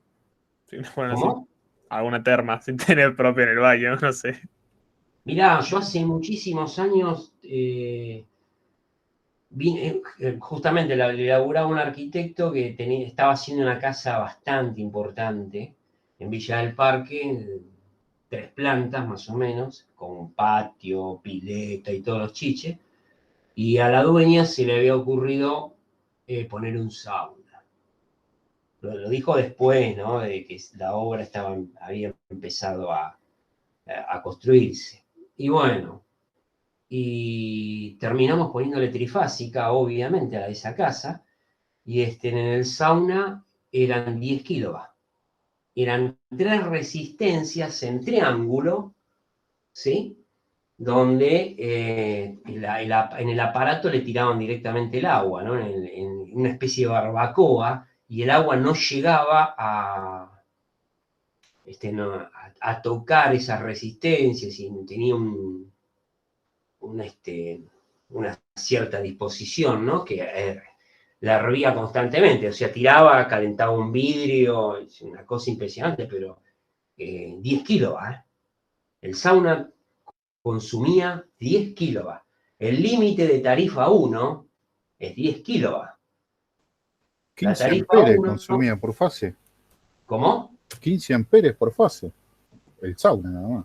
Speaker 4: Sí, bueno, sí.
Speaker 1: ¿cómo?
Speaker 4: Alguna terma sin tener propio en el baño, no sé.
Speaker 1: Mirá, yo hace muchísimos años justamente le laburaba un arquitecto que estaba haciendo una casa bastante importante en Villa del Parque, 3 plantas más o menos, con patio, pileta y todos los chiches, y a la dueña se le había ocurrido poner un sauna. Lo dijo después, ¿no? De que la obra había empezado a construirse. Y bueno, y terminamos poniéndole trifásica, obviamente, a esa casa, y en el sauna eran 10 kilovatios. Eran 3 resistencias en triángulo, ¿sí? Donde en el aparato le tiraban directamente el agua, ¿no? En una especie de barbacoa, y el agua no llegaba a tocar esas resistencias y tenía una cierta disposición, ¿no? Que la hervía constantemente, o sea, tiraba, calentaba un vidrio, es una cosa impresionante, pero 10 kilovatios. El sauna consumía 10 kilovatios. El límite de tarifa 1 es 10 kilovatios. La
Speaker 6: 15
Speaker 1: tarifa
Speaker 6: amperes
Speaker 1: 1,
Speaker 6: consumía por fase.
Speaker 1: ¿cómo?
Speaker 6: 15 amperes por fase. El sauna nada más.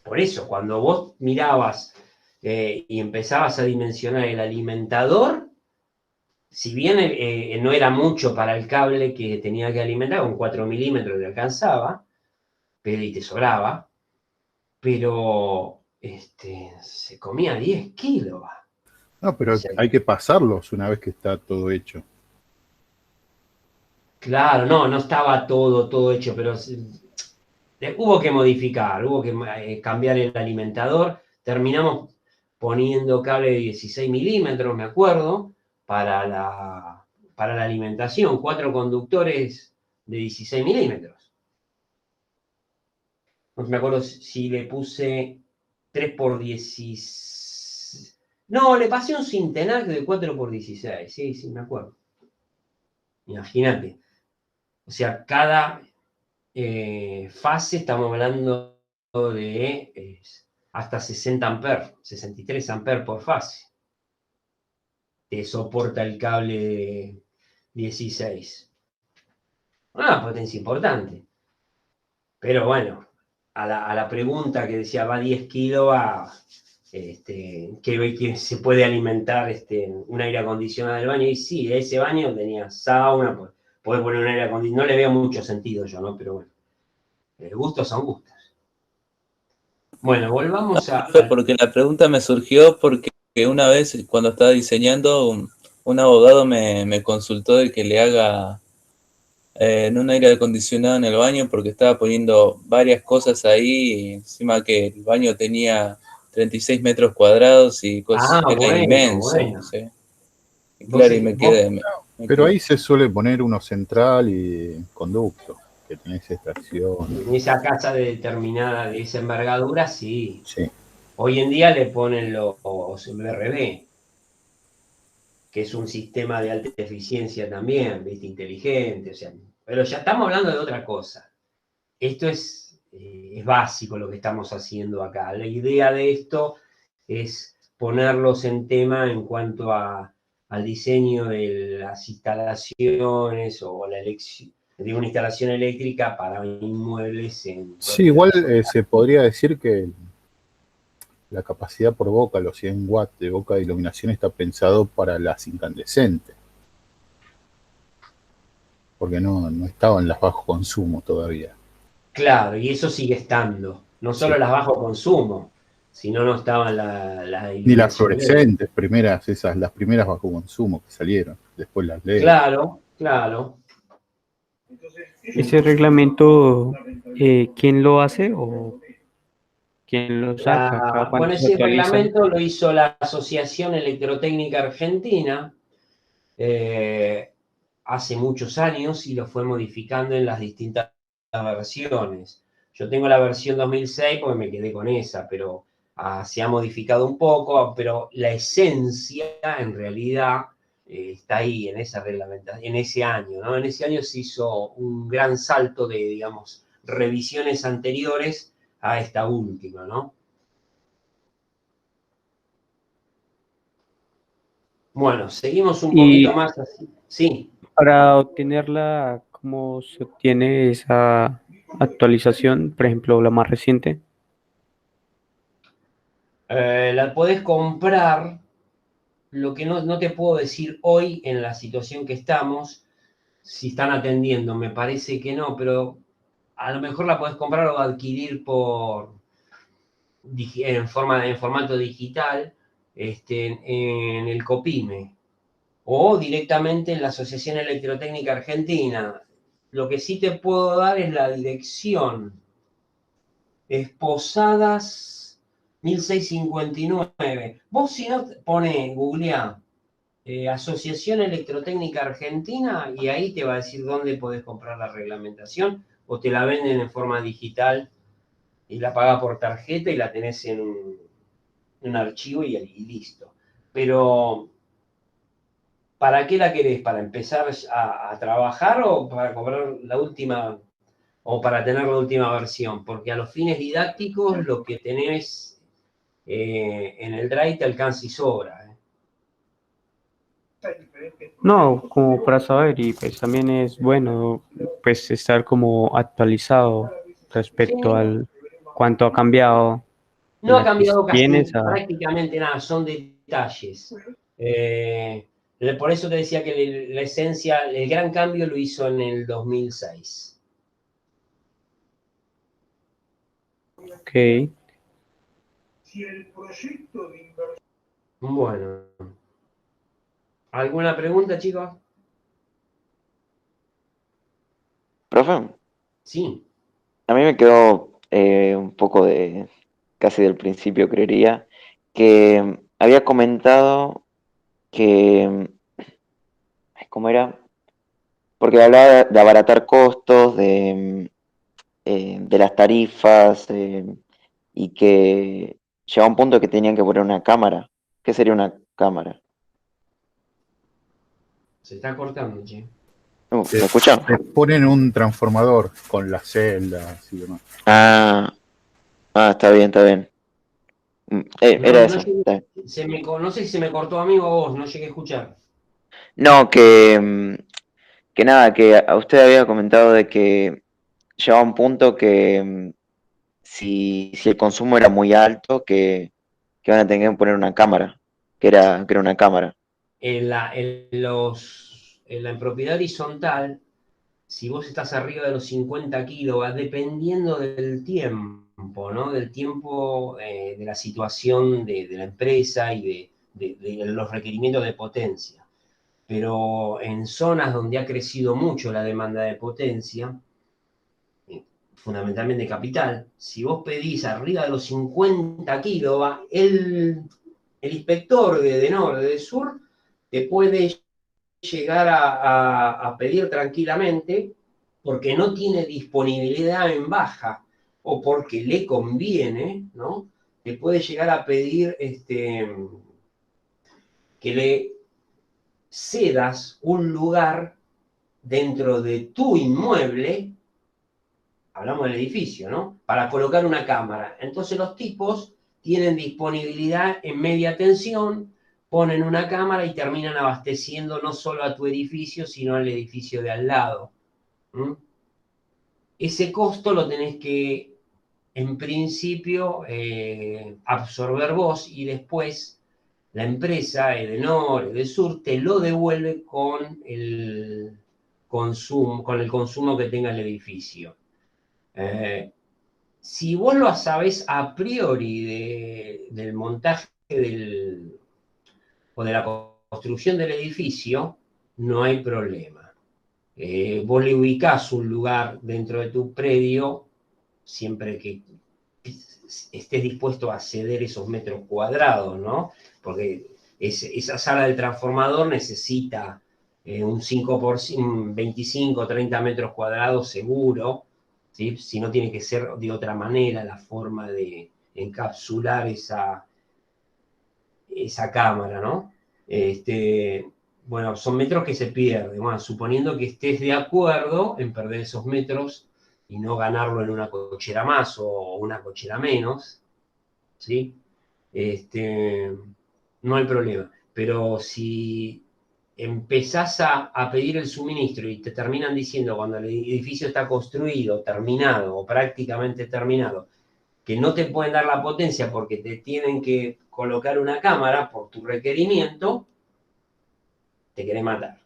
Speaker 1: Por eso, cuando vos mirabas y empezabas a dimensionar el alimentador, si bien no era mucho para el cable que tenía que alimentar, con 4 milímetros le alcanzaba, pero y te sobraba, pero se comía 10 kilos.
Speaker 6: No, pero
Speaker 1: O sea,
Speaker 6: hay que pasarlos una vez que está todo hecho.
Speaker 1: claro, no estaba todo hecho, pero hubo que modificar, hubo que cambiar el alimentador. Terminamos poniendo cable de 16 milímetros, me acuerdo, para la alimentación, 4 conductores de 16 milímetros. No me acuerdo si le puse 3 por 16. No, le pasé un Cintenac de 4 por 16, sí, me acuerdo. Imagínate. O sea, cada fase estamos hablando de hasta 60 amperes, 63 amperes por fase. Te soporta el cable de 16. Una potencia importante. Pero bueno, a la pregunta que decía, va 10 kilos, que se puede alimentar un aire acondicionado del baño. Y sí, ese baño tenía sauna, podés poner un aire acondicionado. No le veo mucho sentido yo, ¿no? Pero bueno, gustos son gustos. Bueno, volvamos
Speaker 11: Porque la pregunta me surgió porque una vez cuando estaba diseñando, un abogado me consultó de que le haga en un aire acondicionado en el baño porque estaba poniendo varias cosas ahí, y encima que el baño tenía 36 metros cuadrados y era
Speaker 1: bueno,
Speaker 11: inmenso.
Speaker 1: bueno.
Speaker 11: ¿Sí? Y claro, y me quedé.
Speaker 6: Pero ahí se suele poner uno central y conducto, que tenés extracción.
Speaker 1: En esa casa determinada de esa envergadura, sí.
Speaker 6: Sí.
Speaker 1: Hoy en día le ponen los BRB, que es un sistema de alta eficiencia también, ¿viste? Inteligente, o sea, pero ya estamos hablando de otra cosa. Esto es básico lo que estamos haciendo acá. La idea de esto es ponerlos en tema en cuanto al diseño de las instalaciones o la elección de una instalación eléctrica para inmuebles en...
Speaker 6: Sí, igual se podría decir que la capacidad por boca, los 100 watts de boca de iluminación está pensado para las incandescentes. Porque no estaban las bajo consumo todavía.
Speaker 1: Claro, y eso sigue estando. No solo las bajo consumo, sino no estaban
Speaker 6: ni las fluorescentes, las primeras bajo consumo que salieron, después las LED.
Speaker 1: Claro, claro.
Speaker 10: ¿Ese reglamento quién lo hace o quién lo saca? ¿Cada cuánto
Speaker 1: Bueno,
Speaker 10: se
Speaker 1: ese
Speaker 10: actualiza?
Speaker 1: reglamento lo hizo la Asociación Electrotécnica Argentina hace muchos años y lo fue modificando en las distintas versiones. Yo tengo la versión 2006 porque me quedé con esa, pero se ha modificado un poco, pero la esencia en realidad está ahí en esa reglamentación, en ese año, ¿no? En ese año se hizo un gran salto de, digamos, revisiones anteriores a esta última, ¿no? Bueno, seguimos un poquito más así. Sí.
Speaker 10: Para obtenerla, ¿cómo se obtiene esa actualización? Por ejemplo, la más reciente.
Speaker 1: La podés comprar. Lo que no te puedo decir hoy en la situación que estamos, si están atendiendo, me parece que no, pero a lo mejor la podés comprar o adquirir en formato digital en el COPIME o directamente en la Asociación Electrotécnica Argentina. Lo que sí te puedo dar es la dirección. Es Posadas 1659. Vos si no googleá Asociación Electrotécnica Argentina y ahí te va a decir dónde podés comprar la reglamentación o te la venden en forma digital y la pagás por tarjeta y la tenés en un archivo y listo. Pero, ¿para qué la querés? ¿Para empezar a trabajar o para comprar la última o para tener la última versión? Porque a los fines didácticos lo que tenés en el Drive te alcanza y sobra.
Speaker 10: No, como para saber, y pues también es bueno pues estar como actualizado respecto al cuánto ha cambiado.
Speaker 1: No ha cambiado casi
Speaker 10: tienes
Speaker 1: prácticamente nada, son detalles. Por eso te decía que la esencia, el gran cambio lo hizo en el 2006.
Speaker 10: Ok.
Speaker 1: Bueno. ¿Alguna pregunta, chicos?
Speaker 2: Profe,
Speaker 1: Sí.
Speaker 2: a mí me quedó un poco casi del principio, creería, que había comentado que, ¿cómo era? Porque hablaba de abaratar costos, de las tarifas, y que llegaba un punto que tenían que poner una cámara. ¿Qué sería una cámara?
Speaker 1: Se está cortando, che.
Speaker 2: ¿Me escuchan?
Speaker 6: Ponen un transformador con las celdas y demás.
Speaker 2: Está bien, está bien. Era eso.
Speaker 1: No sé si se me cortó a mí o a vos, no llegué a escuchar.
Speaker 2: No, que nada, que a usted había comentado de que
Speaker 14: llegaba a un punto que si el consumo era muy alto, que van a tener que poner una cámara, que era una cámara.
Speaker 1: En la propiedad horizontal, si vos estás arriba de los 50 kilovatios, dependiendo del tiempo, ¿no? Del tiempo, de la situación de la empresa y de los requerimientos de potencia. Pero en zonas donde ha crecido mucho la demanda de potencia, fundamentalmente capital, si vos pedís arriba de los 50 kilovatios, el inspector de norte, de sur, te puede llegar a pedir tranquilamente porque no tiene disponibilidad en baja o porque le conviene, ¿no? Te puede llegar a pedir que le cedas un lugar dentro de tu inmueble, hablamos del edificio, ¿no? Para colocar una cámara. Entonces los tipos tienen disponibilidad en media tensión, ponen una cámara y terminan abasteciendo no solo a tu edificio, sino al edificio de al lado. Ese costo lo tenés que, en principio, absorber vos y después la empresa, Edenor, Edesur, te lo devuelve con el consumo que tenga el edificio. Si vos lo sabés a priori del montaje o de la construcción del edificio, no hay problema. Vos le ubicás un lugar dentro de tu predio, siempre que estés dispuesto a ceder esos metros cuadrados, ¿no? Porque esa sala del transformador necesita un 25, 30 metros cuadrados seguro, ¿sí? Si no tiene que ser de otra manera la forma de encapsular esa cámara, ¿no? Bueno, son metros que se pierden. Bueno, suponiendo que estés de acuerdo en perder esos metros y no ganarlo en una cochera más o una cochera menos, ¿sí? No hay problema. Pero si empezás a pedir el suministro y te terminan diciendo cuando el edificio está construido, terminado o prácticamente terminado, que no te pueden dar la potencia porque te tienen que colocar una cámara por tu requerimiento, te querés matar.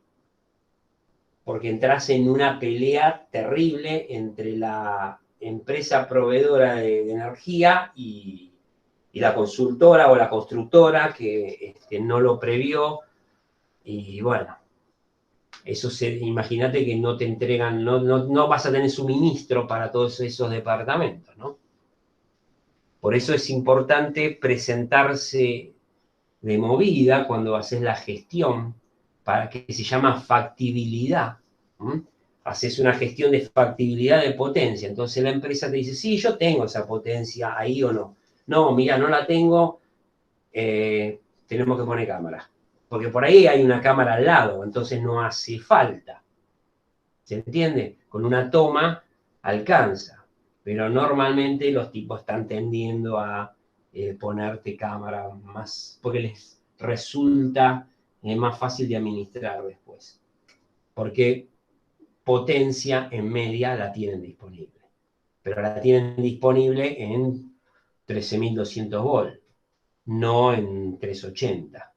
Speaker 1: Porque entras en una pelea terrible entre la empresa proveedora de energía y la consultora o la constructora que no lo previó. Y bueno, imagínate que no te entregan, no vas a tener suministro para todos esos departamentos, ¿no? Por eso es importante presentarse de movida cuando haces la gestión, para que se llama factibilidad. Haces una gestión de factibilidad de potencia. Entonces la empresa te dice, sí, yo tengo esa potencia ahí o no. No, mira, no la tengo, tenemos que poner cámara. Porque por ahí hay una cámara al lado, entonces no hace falta. ¿Se entiende? Con una toma alcanza. Pero normalmente los tipos están tendiendo a ponerte cámara más, porque les resulta más fácil de administrar después. Porque potencia en media la tienen disponible. Pero la tienen disponible en 13.200 volts, no en 380.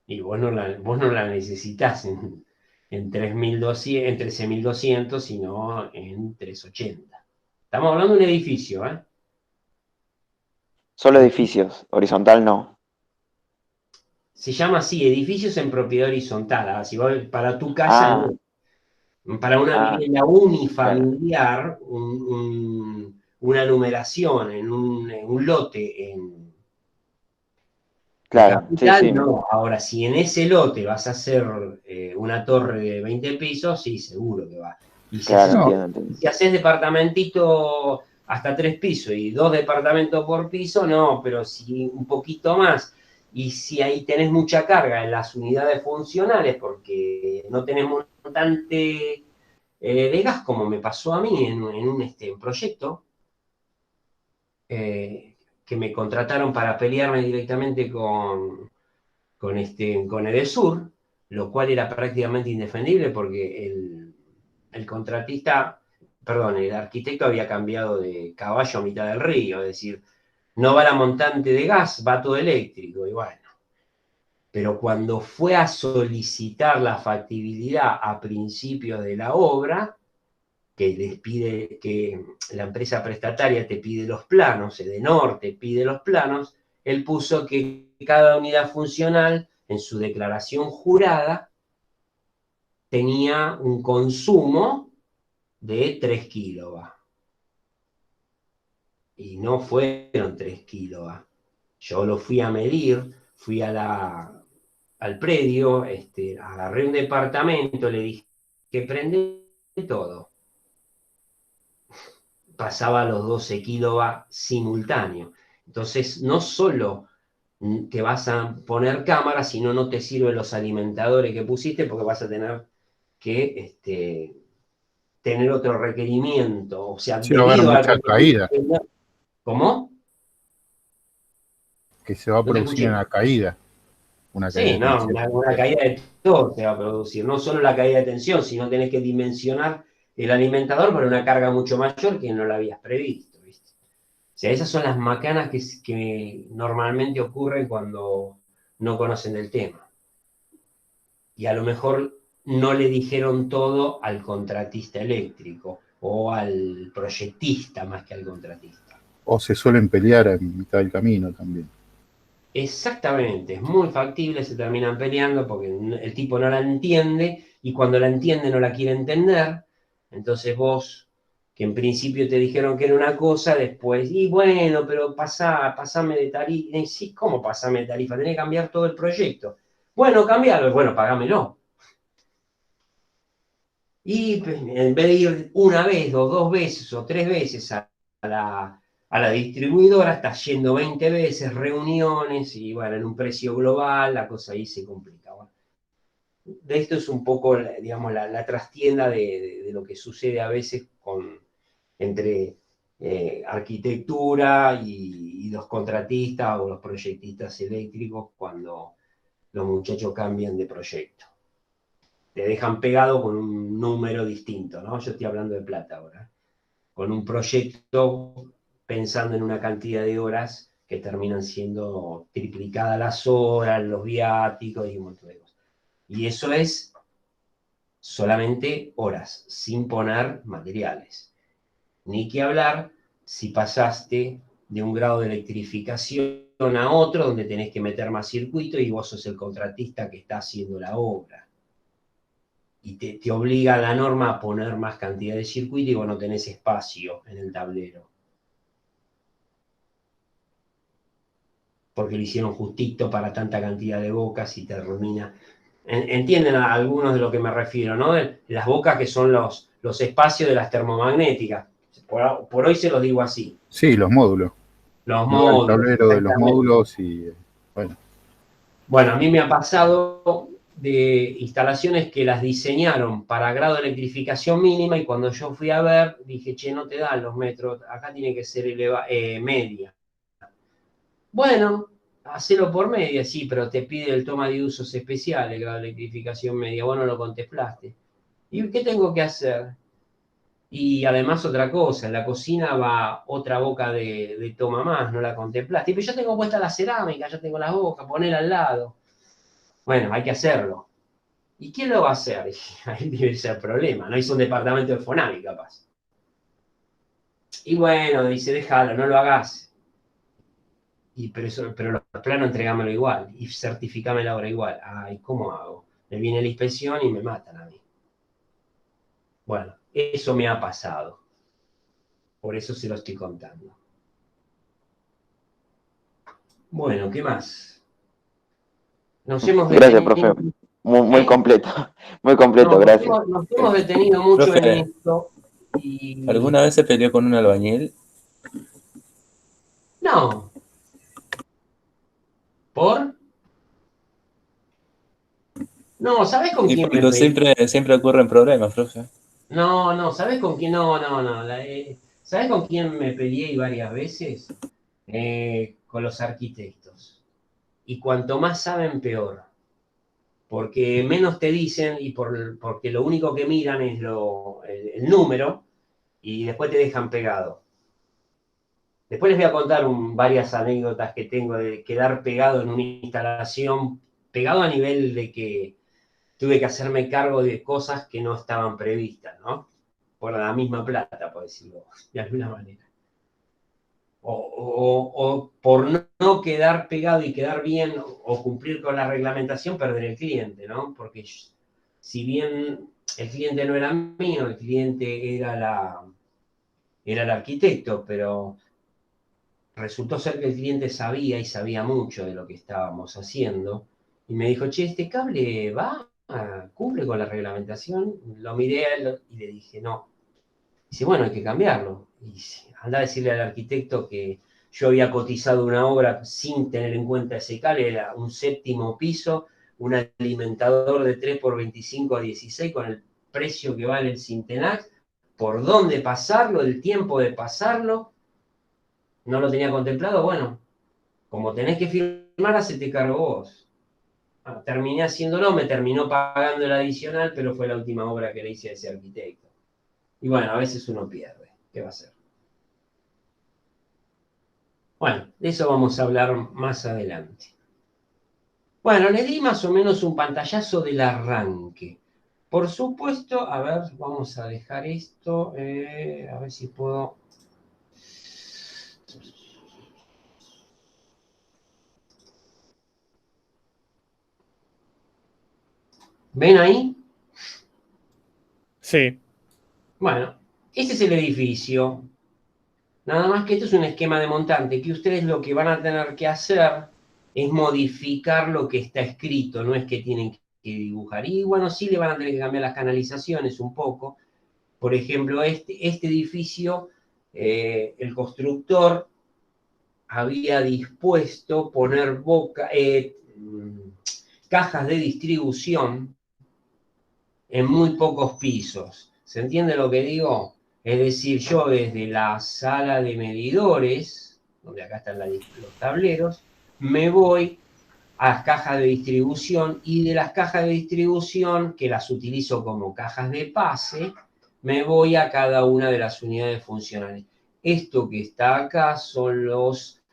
Speaker 1: Y vos no la necesitas en 13.200, sino en 380. Estamos hablando de un edificio, ¿eh?
Speaker 14: Solo edificios, horizontal no.
Speaker 1: Se llama así, edificios en propiedad horizontal. Si vos, para tu casa, para una vivienda unifamiliar, una numeración en un lote en capital, sí. No. Ahora, si en ese lote vas a hacer una torre de 20 pisos, sí, seguro que va. Y si haces departamentito hasta 3 pisos y 2 departamentos por piso, no, pero si un poquito más. Y si ahí tenés mucha carga en las unidades funcionales, porque no tenés montante de gas, como me pasó a mí en un proyecto, que me contrataron para pelearme directamente con Edesur, lo cual era prácticamente indefendible porque el contratista, perdón, el arquitecto había cambiado de caballo a mitad del río, es decir, no va la montante de gas, va todo eléctrico, y bueno. Pero cuando fue a solicitar la factibilidad a principios de la obra, que les pide, que la empresa prestataria te pide los planos, Edenor te pide los planos, él puso que cada unidad funcional, en su declaración jurada, tenía un consumo de 3 kilovatios. Y no fueron 3 kilovatios. Yo lo fui a medir, fui al predio, agarré un departamento, le dije que prende todo. Pasaba a los 12 kilovatios simultáneos. Entonces, no solo que vas a poner cámara, sino no te sirven los alimentadores que pusiste porque vas a tener que tener otro requerimiento. O sea,
Speaker 6: Sí, va a haber
Speaker 1: debido al
Speaker 6: mucha caída,
Speaker 1: ¿Cómo?
Speaker 6: que se va a
Speaker 1: No te
Speaker 6: producir
Speaker 1: escuché.
Speaker 6: una caída de
Speaker 1: Sí, no,
Speaker 6: tensión.
Speaker 1: una caída de todo se va a producir. No solo la caída de tensión, sino tenés que dimensionar el alimentador para una carga mucho mayor que no la habías previsto, ¿viste? O sea, esas son las macanas que normalmente ocurren cuando no conocen del tema. Y a lo mejor no le dijeron todo al contratista eléctrico o al proyectista más que al contratista.
Speaker 6: O se suelen pelear en mitad del camino también.
Speaker 1: Exactamente, es muy factible, se terminan peleando porque el tipo no la entiende y cuando la entiende no la quiere entender. Entonces vos, que en principio te dijeron que era una cosa, después, y bueno, pero pasame de tarifa. Sí, ¿cómo pasame de tarifa? Tenés que cambiar todo el proyecto. Bueno, cambiarlo, bueno, pagámelo. Y en vez de ir una vez o 2 veces o 3 veces a la distribuidora, estás yendo 20 veces, reuniones, y bueno, en un precio global la cosa ahí se complica. Bueno, de esto es un poco, digamos, la trastienda de lo que sucede a veces entre arquitectura y los contratistas o los proyectistas eléctricos cuando los muchachos cambian de proyecto. Te dejan pegado con un número distinto, ¿no? Yo estoy hablando de plata ahora. Con un proyecto pensando en una cantidad de horas que terminan siendo triplicadas las horas, los viáticos y un montón de cosas. Y eso es solamente horas, sin poner materiales. Ni que hablar si pasaste de un grado de electrificación a otro donde tenés que meter más circuito y vos sos el contratista que está haciendo la obra. Y te obliga la norma a poner más cantidad de circuito y vos no tenés espacio en el tablero. Porque lo hicieron justito para tanta cantidad de bocas y termina. Entienden a algunos de lo que me refiero, ¿no? Las bocas que son los espacios de las termomagnéticas. Por hoy se los digo así.
Speaker 6: Sí, los módulos.
Speaker 1: Los
Speaker 6: El
Speaker 1: módulos.
Speaker 6: tablero de los
Speaker 1: Exactamente.
Speaker 6: módulos y bueno.
Speaker 1: Bueno, a mí me ha pasado de instalaciones que las diseñaron para grado de electrificación mínima y cuando yo fui a ver, dije, che, no te dan los metros, acá tiene que ser media. Bueno, hacelo por media, sí, pero te pide el toma de usos especiales, el grado de electrificación media, vos no lo contemplaste. ¿Y qué tengo que hacer? Y además otra cosa, en la cocina va otra boca de toma más, no la contemplaste. Pero yo tengo puesta la cerámica, yo tengo las bocas, ponela al lado. Bueno, hay que hacerlo. ¿Y quién lo va a hacer? Ahí debe ser el problema, no hizo un departamento de Fonavi, capaz. Y bueno, dice, déjalo, no lo hagas. Pero los planos entregámelo igual y certificame la obra igual. Ay, ¿cómo hago? Me viene la inspección y me matan a mí. Bueno, eso me ha pasado. Por eso se lo estoy contando. Bueno, ¿qué más? Nos hemos
Speaker 14: Gracias,
Speaker 1: detenido.
Speaker 14: profe. Muy completo. Muy completo,
Speaker 1: No,
Speaker 14: gracias.
Speaker 1: nos hemos detenido mucho en
Speaker 11: Profe,
Speaker 1: esto. Y
Speaker 11: ¿alguna vez se peleó con un albañil?
Speaker 1: no. ¿Por? No, ¿sabés con
Speaker 11: Y
Speaker 1: quién me
Speaker 11: porque
Speaker 1: peleé?
Speaker 11: siempre ocurren problemas, profe.
Speaker 1: No, ¿sabés con quién? No. ¿Sabés con quién me peleé varias veces? Con los arquitectos. Y cuanto más saben, peor. porque menos te dicen y porque lo único que miran es el número y después te dejan pegado. Después les voy a contar varias anécdotas que tengo de quedar pegado en una instalación, pegado a nivel de que tuve que hacerme cargo de cosas que no estaban previstas, ¿no? Por la misma plata, por decirlo de alguna manera. O por no quedar pegado y quedar bien o cumplir con la reglamentación, perder el cliente, ¿no? Porque si bien el cliente no era mío, el cliente era el arquitecto, pero resultó ser que el cliente sabía y sabía mucho de lo que estábamos haciendo. Y me dijo, che, ¿este cable cumple con la reglamentación? Lo miré a él y le dije, no. Dice, bueno, hay que cambiarlo. Y anda a decirle al arquitecto que yo había cotizado una obra sin tener en cuenta ese cable, era un 7º piso, un alimentador de 3x25 a 16 con el precio que vale el Sintenax, por dónde pasarlo, el tiempo de pasarlo, no lo tenía contemplado, bueno, como tenés que firmar, hacete cargo vos. Terminé haciéndolo, me terminó pagando el adicional, pero fue la última obra que le hice a ese arquitecto. Y bueno, a veces uno pierde. ¿Qué va a hacer? Bueno, de eso vamos a hablar más adelante. Bueno, le di más o menos un pantallazo del arranque. Por supuesto, a ver, vamos a dejar esto, a ver si puedo... ¿Ven ahí?
Speaker 4: Sí.
Speaker 1: Bueno, este es el edificio. Nada más que esto es un esquema de montante, que ustedes lo que van a tener que hacer es modificar lo que está escrito, no es que tienen que dibujar. Y bueno, sí le van a tener que cambiar las canalizaciones un poco. Por ejemplo, este edificio, el constructor había dispuesto poner cajas de distribución en muy pocos pisos. ¿Se entiende lo que digo? Es decir, yo desde la sala de medidores, donde acá están los tableros, me voy a las cajas de distribución y de las cajas de distribución, que las utilizo como cajas de pase, me voy a cada una de las unidades funcionales. Esto que está acá son los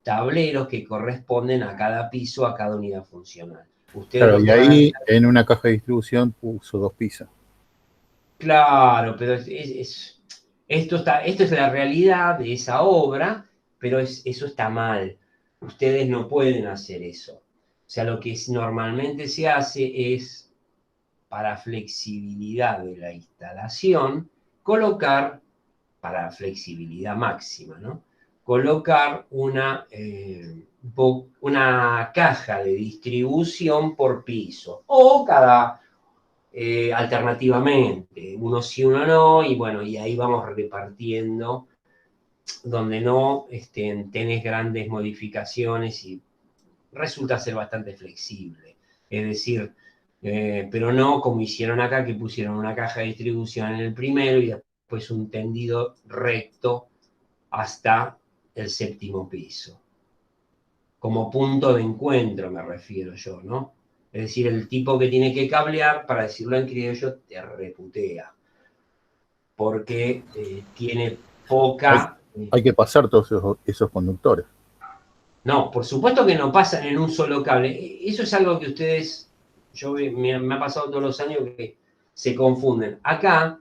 Speaker 1: tableros que corresponden a cada piso, a cada unidad funcional. Ustedes
Speaker 6: Claro,
Speaker 1: lo
Speaker 6: y
Speaker 1: que van a
Speaker 6: ahí
Speaker 1: hacer...
Speaker 6: en una caja de distribución puso 2 pisos.
Speaker 1: Claro, pero esto es la realidad de esa obra, pero eso está mal. Ustedes no pueden hacer eso. O sea, lo que normalmente se hace es, para flexibilidad de la instalación, colocar, para flexibilidad máxima, ¿no? Colocar una caja de distribución por piso, o alternativamente, uno sí, uno no, y bueno, y ahí vamos repartiendo, donde no tenés grandes modificaciones y resulta ser bastante flexible. Es decir, pero no como hicieron acá, que pusieron una caja de distribución en el primero y después un tendido recto hasta el 7º piso. Como punto de encuentro me refiero yo, ¿no? Es decir, el tipo que tiene que cablear, para decirlo en criollo, te reputea. Porque tiene poca...
Speaker 6: Hay que pasar todos esos conductores.
Speaker 1: No, por supuesto que no pasan en un solo cable. Eso es algo que ustedes, me ha pasado todos los años que se confunden. Acá,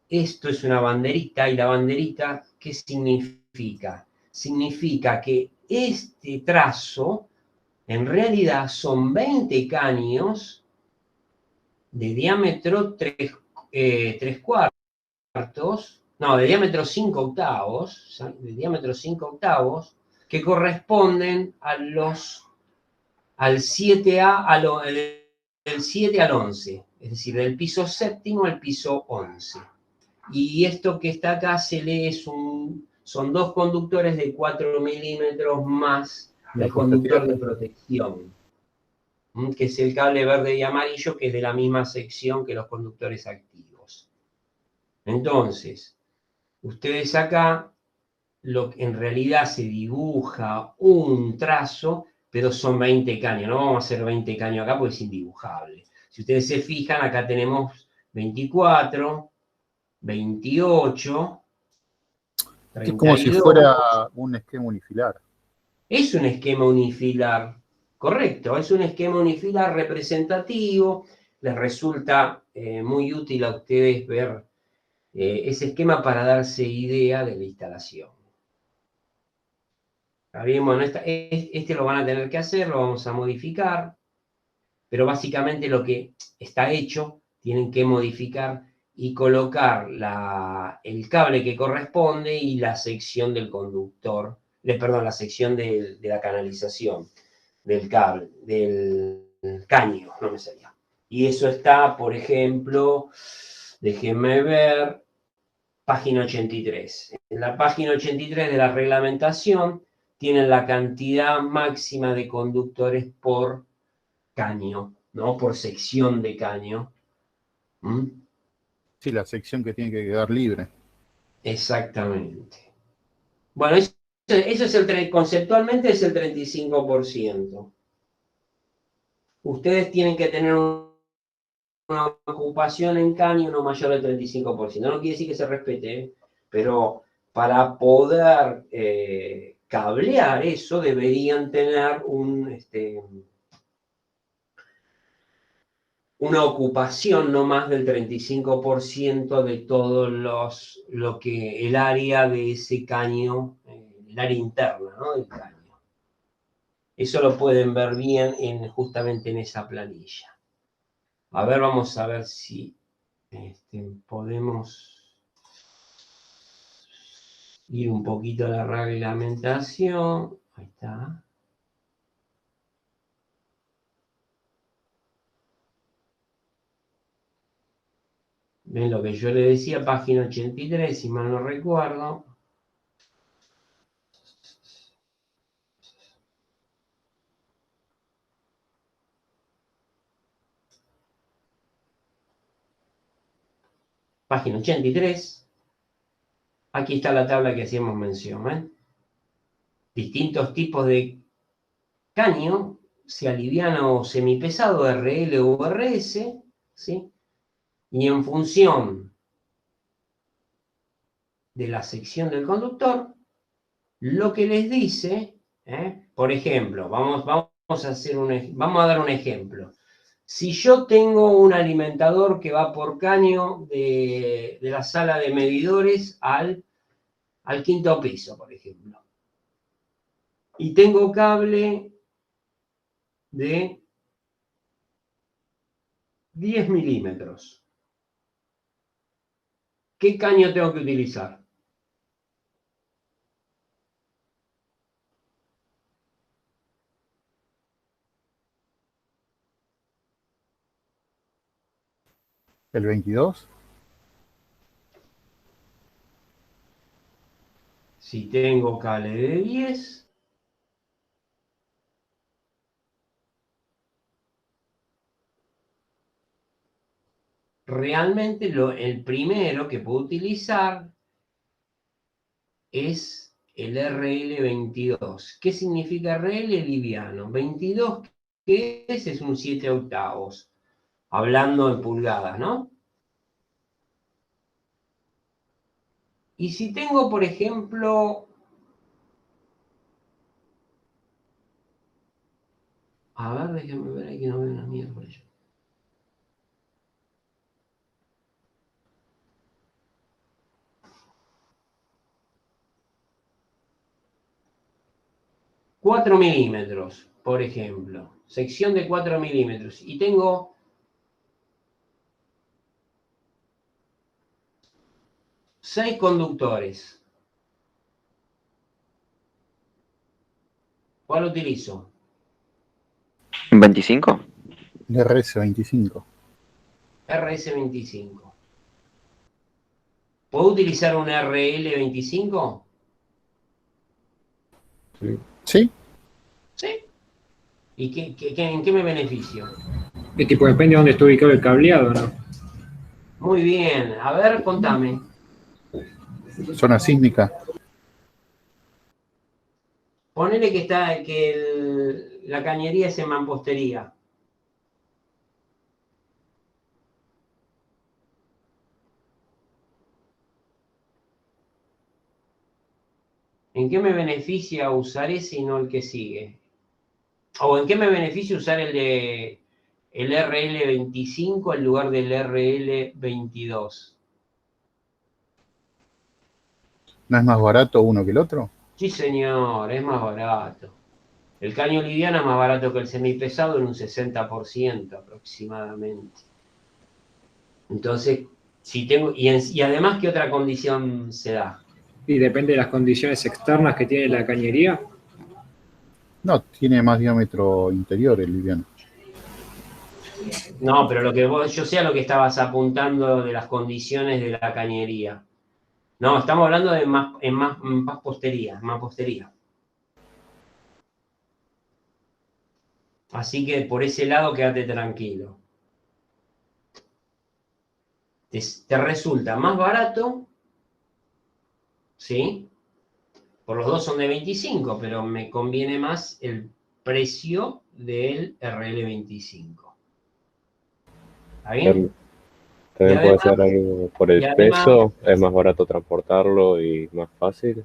Speaker 1: esto es una banderita, y la banderita, ¿qué significa? Significa que este trazo, en realidad, son 20 caños de diámetro 3 cuartos, no, de diámetro 5 octavos, que corresponden al 7A, del 7 al 11, es decir, del piso 7º al piso 11. Y esto que está acá se lee, son 2 conductores de 4 milímetros más el conductor de protección, que es el cable verde y amarillo, que es de la misma sección que los conductores activos. Entonces, ustedes acá, en realidad se dibuja un trazo, pero son 20 caños. No vamos a hacer 20 caños acá porque es indibujable. Si ustedes se fijan, acá tenemos 24, 28,
Speaker 6: Es como si
Speaker 1: 32.
Speaker 6: fuera un esquema unifilar.
Speaker 1: Es un esquema unifilar, correcto, es un esquema unifilar representativo. Les resulta muy útil a ustedes ver ese esquema para darse idea de la instalación. ¿Está bien? Bueno, este lo van a tener que hacer, lo vamos a modificar, pero básicamente lo que está hecho, tienen que modificar y colocar el cable que corresponde y la sección del conductor, perdón, la sección de la canalización del cable, del caño, no me salía. Y eso está, por ejemplo, déjenme ver, página 83. En la página 83 de la reglamentación tienen la cantidad máxima de conductores por caño, ¿no? Por sección de caño. ¿Mm?
Speaker 6: Sí, la sección que tiene que quedar libre.
Speaker 1: Exactamente. Bueno, eso es conceptualmente es el 35%. Ustedes tienen que tener una ocupación en caño no mayor del 35%. No quiere decir que se respete, pero para poder cablear eso deberían tener una ocupación no más del 35% de todo el área de ese caño, el área interna, ¿no? Del caño. Eso lo pueden ver bien justamente en esa planilla. A ver, vamos a ver si podemos ir un poquito a la reglamentación. Ahí está. Ven lo que yo le decía, página 83, si mal no recuerdo. Página 83. Aquí está la tabla que hacíamos mención. ¿Eh? Distintos tipos de caño, sea liviano o semipesado, RL o RS, ¿sí? Y en función de la sección del conductor, lo que les dice, por ejemplo, vamos a dar un ejemplo. Si yo tengo un alimentador que va por caño de la sala de medidores al quinto piso, por ejemplo, y tengo cable de 10 milímetros, ¿qué caño tengo que utilizar?
Speaker 6: ¿El 22?
Speaker 1: Si tengo cable de 10, realmente el primero que puedo utilizar es el RL22. ¿Qué significa RL? Liviano. 22, ¿qué es? Es un 7 octavos. Hablando en pulgadas, ¿no? Y si tengo, por ejemplo, a ver, déjenme ver aquí, no veo una mierda por ello. ...4 milímetros, por ejemplo. Sección de 4 milímetros. Y tengo 6 conductores. ¿Cuál utilizo?
Speaker 14: ¿25?
Speaker 6: El RS25.
Speaker 1: RS25. ¿Puedo utilizar un RL25?
Speaker 6: ¿Sí?
Speaker 1: Sí. ¿Y en qué me beneficio?
Speaker 9: ¿Qué tipo? Depende de dónde esté ubicado el cableado, ¿no?
Speaker 1: Muy bien. A ver, contame.
Speaker 6: Zona sísmica.
Speaker 1: Ponele que la cañería es en mampostería. ¿En qué me beneficia usar ese y no el que sigue? ¿O en qué me beneficia usar el RL25 en lugar del RL22?
Speaker 6: ¿No es más barato uno que el otro?
Speaker 1: Sí, señor, es más barato. El caño liviano es más barato que el semipesado en un 60% aproximadamente. Entonces, si tengo, y además, ¿qué otra condición se da?
Speaker 9: Y depende de las condiciones externas que tiene la cañería.
Speaker 6: No, tiene más diámetro interior el liviano.
Speaker 1: No, pero yo sé a lo que estabas apuntando de las condiciones de la cañería. No, estamos hablando de mampostería. Así que por ese lado quédate tranquilo. Te resulta más barato, ¿sí? Por los dos son de 25, pero me conviene más el precio del RL25. ¿Está bien?
Speaker 15: También
Speaker 1: Y
Speaker 15: puede
Speaker 1: además-
Speaker 15: ser algo por
Speaker 1: y
Speaker 15: el
Speaker 1: además-
Speaker 15: peso, es más barato transportarlo y más fácil.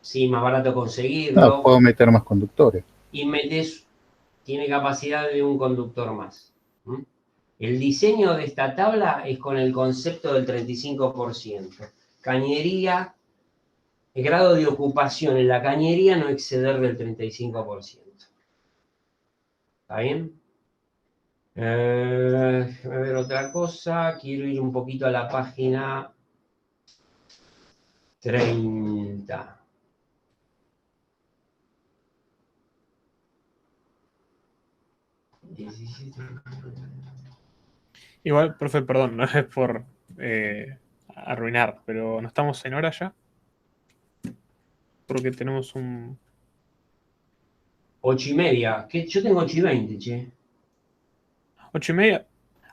Speaker 1: Sí, más barato conseguirlo.
Speaker 6: No, puedo meter más conductores.
Speaker 1: Y tiene capacidad de un conductor más. El diseño de esta tabla es con el concepto del 35%. Cañería, el grado de ocupación en la cañería no exceder del 35%. ¿Está bien? Déjame ver otra cosa. Quiero ir un poquito a la página 30.
Speaker 4: Igual, profe, perdón, no es por arruinar, pero ¿no estamos en hora ya? Porque tenemos un...
Speaker 1: 8:30. Yo tengo 8:20, che.
Speaker 4: 8:30.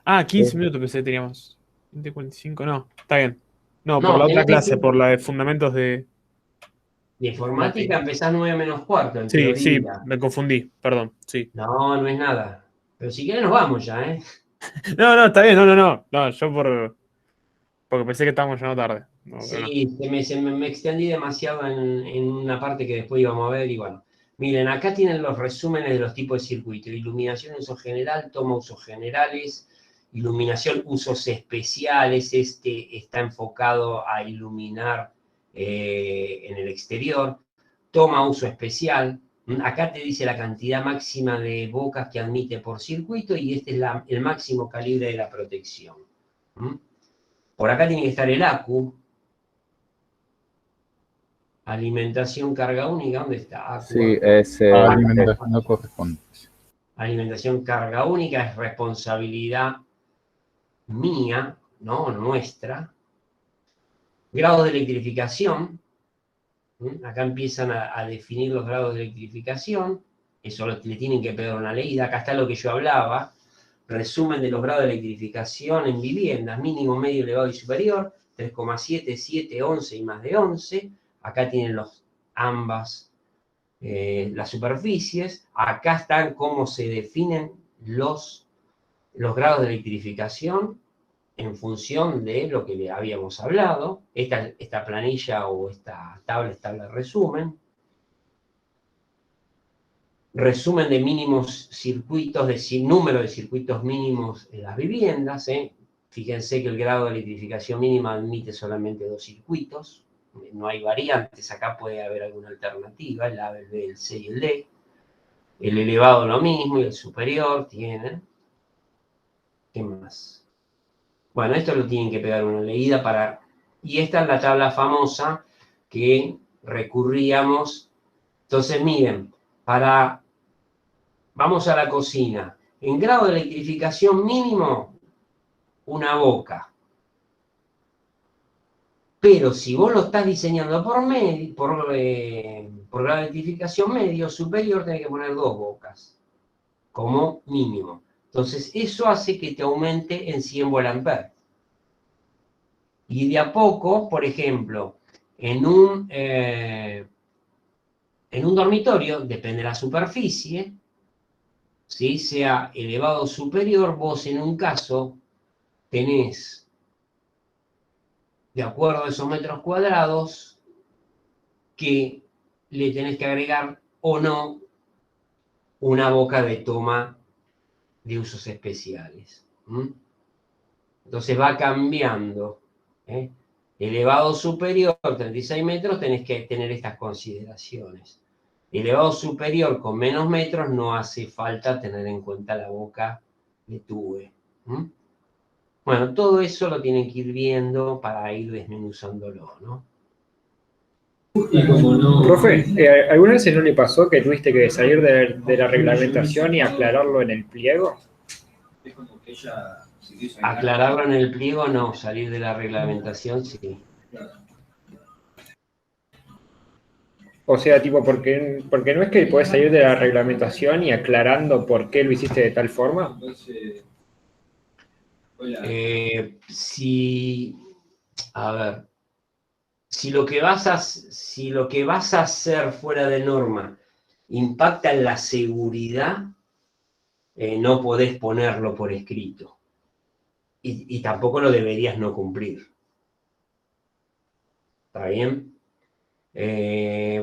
Speaker 4: Ah, 15
Speaker 15: Sí.
Speaker 4: minutos pensé que teníamos. 20:45, no, está bien. No,
Speaker 1: No,
Speaker 4: por la otra
Speaker 1: tenés
Speaker 4: clase,
Speaker 1: 15.
Speaker 4: por la de fundamentos de...
Speaker 1: De informática empezás 9:45 en
Speaker 4: Sí, sí,
Speaker 1: teoría.
Speaker 4: me confundí, perdón, sí.
Speaker 1: No, no es nada. Pero si querés nos vamos ya, ¿eh?
Speaker 4: No, está bien, no, yo porque pensé que estábamos llegando tarde. No, pero no.
Speaker 1: Sí, me extendí demasiado en una parte que después íbamos a ver y bueno. Miren, acá tienen los resúmenes de los tipos de circuito. Iluminación, uso general, toma usos generales, iluminación, usos especiales. Este está enfocado a iluminar en el exterior. Toma uso especial. Acá te dice la cantidad máxima de bocas que admite por circuito y este es el máximo calibre de la protección. Por acá tiene que estar el ACU. Alimentación, carga única, ¿dónde está? ACU.
Speaker 15: Sí, ese...
Speaker 6: Alimentación no corresponde.
Speaker 1: Alimentación, carga única es responsabilidad mía, ¿no? Nuestra. Grados de electrificación. Acá empiezan a definir los grados de electrificación. Eso le tienen que pegar una leída. Acá está lo que yo hablaba. Resumen de los grados de electrificación en viviendas. Mínimo, medio, elevado y superior. 3,7, 7, 11 y más de 11. Acá tienen ambas las superficies. Acá están cómo se definen los grados de electrificación en función de lo que le habíamos hablado. Esta planilla o esta tabla de resumen. Resumen de mínimos circuitos, número de circuitos mínimos en las viviendas. Fíjense que el grado de electrificación mínima admite solamente 2 circuitos. No hay variantes, acá puede haber alguna alternativa, el A, el B, el C y el D. El elevado lo mismo y el superior tienen. ¿Qué más? Bueno, esto lo tienen que pegar una leída para... Y esta es la tabla famosa que recurríamos. Entonces, miren, vamos a la cocina. En grado de electrificación mínimo, una boca. Pero si vos lo estás diseñando por grado de electrificación medio, superior, tenés que poner 2 bocas, como mínimo. Entonces, eso hace que te aumente en 100 volt-ampere. Y de a poco, por ejemplo, en En un dormitorio, depende de la superficie, ¿sí? Sea elevado o superior, vos en un caso tenés, de acuerdo a esos metros cuadrados, que le tenés que agregar o no una boca de toma de usos especiales. Entonces va cambiando. Elevado superior, 36 metros, tenés que tener estas consideraciones. Elevado superior con menos metros, no hace falta tener en cuenta la boca de tuve. Bueno, todo eso lo tienen que ir viendo para ir desmenuzándolo, ¿no?
Speaker 9: Profe, ¿alguna vez no le pasó que tuviste que salir de la reglamentación y aclararlo en el pliego?
Speaker 1: Aclararlo en el pliego, no. Salir de la reglamentación, sí.
Speaker 9: O sea, tipo, porque no es que podés salir de la reglamentación y aclarando por qué lo hiciste de tal forma.
Speaker 1: A ver, si lo que vas a hacer fuera de norma impacta en la seguridad, no podés ponerlo por escrito. Y tampoco lo deberías no cumplir. ¿Está bien?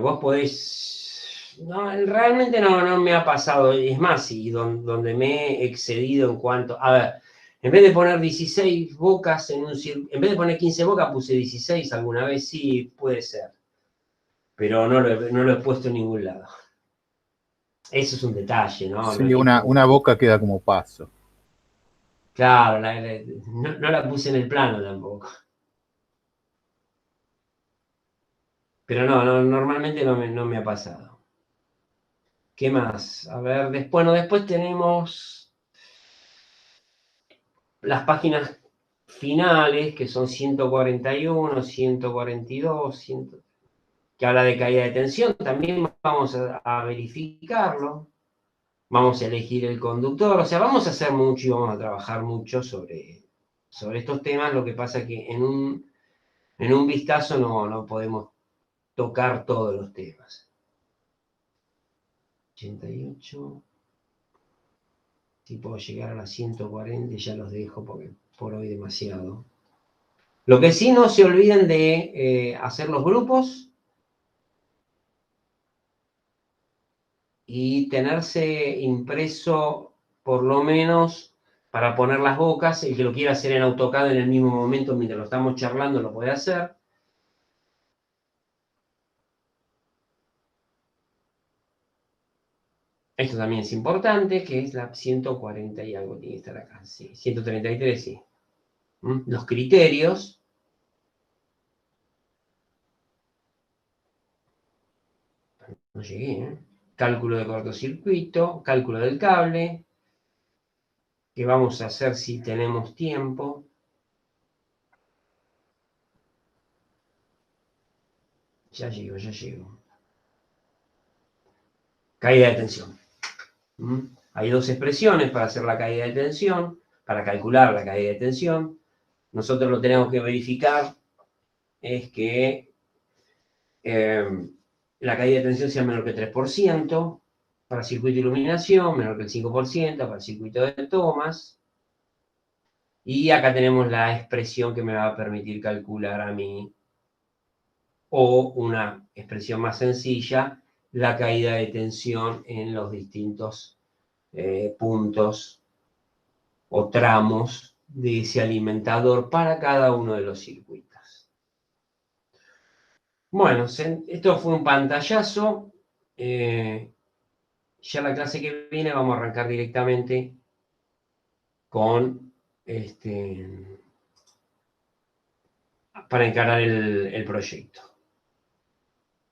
Speaker 1: Vos podés... No, realmente no me ha pasado. Es más, y donde me he excedido en cuanto... A ver, en vez de poner 16 bocas en en vez de poner 15 bocas, puse 16 alguna vez. Sí, puede ser. Pero no lo he puesto en ningún lado. Eso es un detalle, ¿no?
Speaker 6: Sí, una boca queda como paso.
Speaker 1: Claro, no la puse en el plano tampoco. Pero no, normalmente no me ha pasado. ¿Qué más? A ver, después tenemos las páginas finales, que son 141, 142, que habla de caída de tensión. También vamos a verificarlo. Vamos a elegir el conductor. O sea, vamos a hacer mucho y vamos a trabajar mucho sobre estos temas. Lo que pasa es que en un vistazo no podemos tocar todos los temas. 88. Si puedo llegar a las 140, ya los dejo porque por hoy demasiado. Lo que sí, no se olviden de hacer los grupos y tenerse impreso por lo menos para poner las bocas. El que lo quiera hacer en AutoCAD en el mismo momento mientras lo estamos charlando lo puede hacer. Esto también es importante, que es la 140 y algo tiene que estar acá. Sí, 133, sí. Los criterios. No llegué, ¿eh? Cálculo de cortocircuito, cálculo del cable, que vamos a hacer si tenemos tiempo. Ya llego. Caída de tensión. Hay dos expresiones para hacer la caída de tensión, para calcular la caída de tensión. Nosotros lo tenemos que verificar, es que la caída de tensión sea menor que 3%, para circuito de iluminación, menor que el 5%, para el circuito de tomas. Y acá tenemos la expresión que me va a permitir calcular a mí, o una expresión más sencilla, la caída de tensión en los distintos puntos o tramos de ese alimentador para cada uno de los circuitos. Bueno, esto fue un pantallazo. Ya la clase que viene vamos a arrancar directamente con para encarar el proyecto.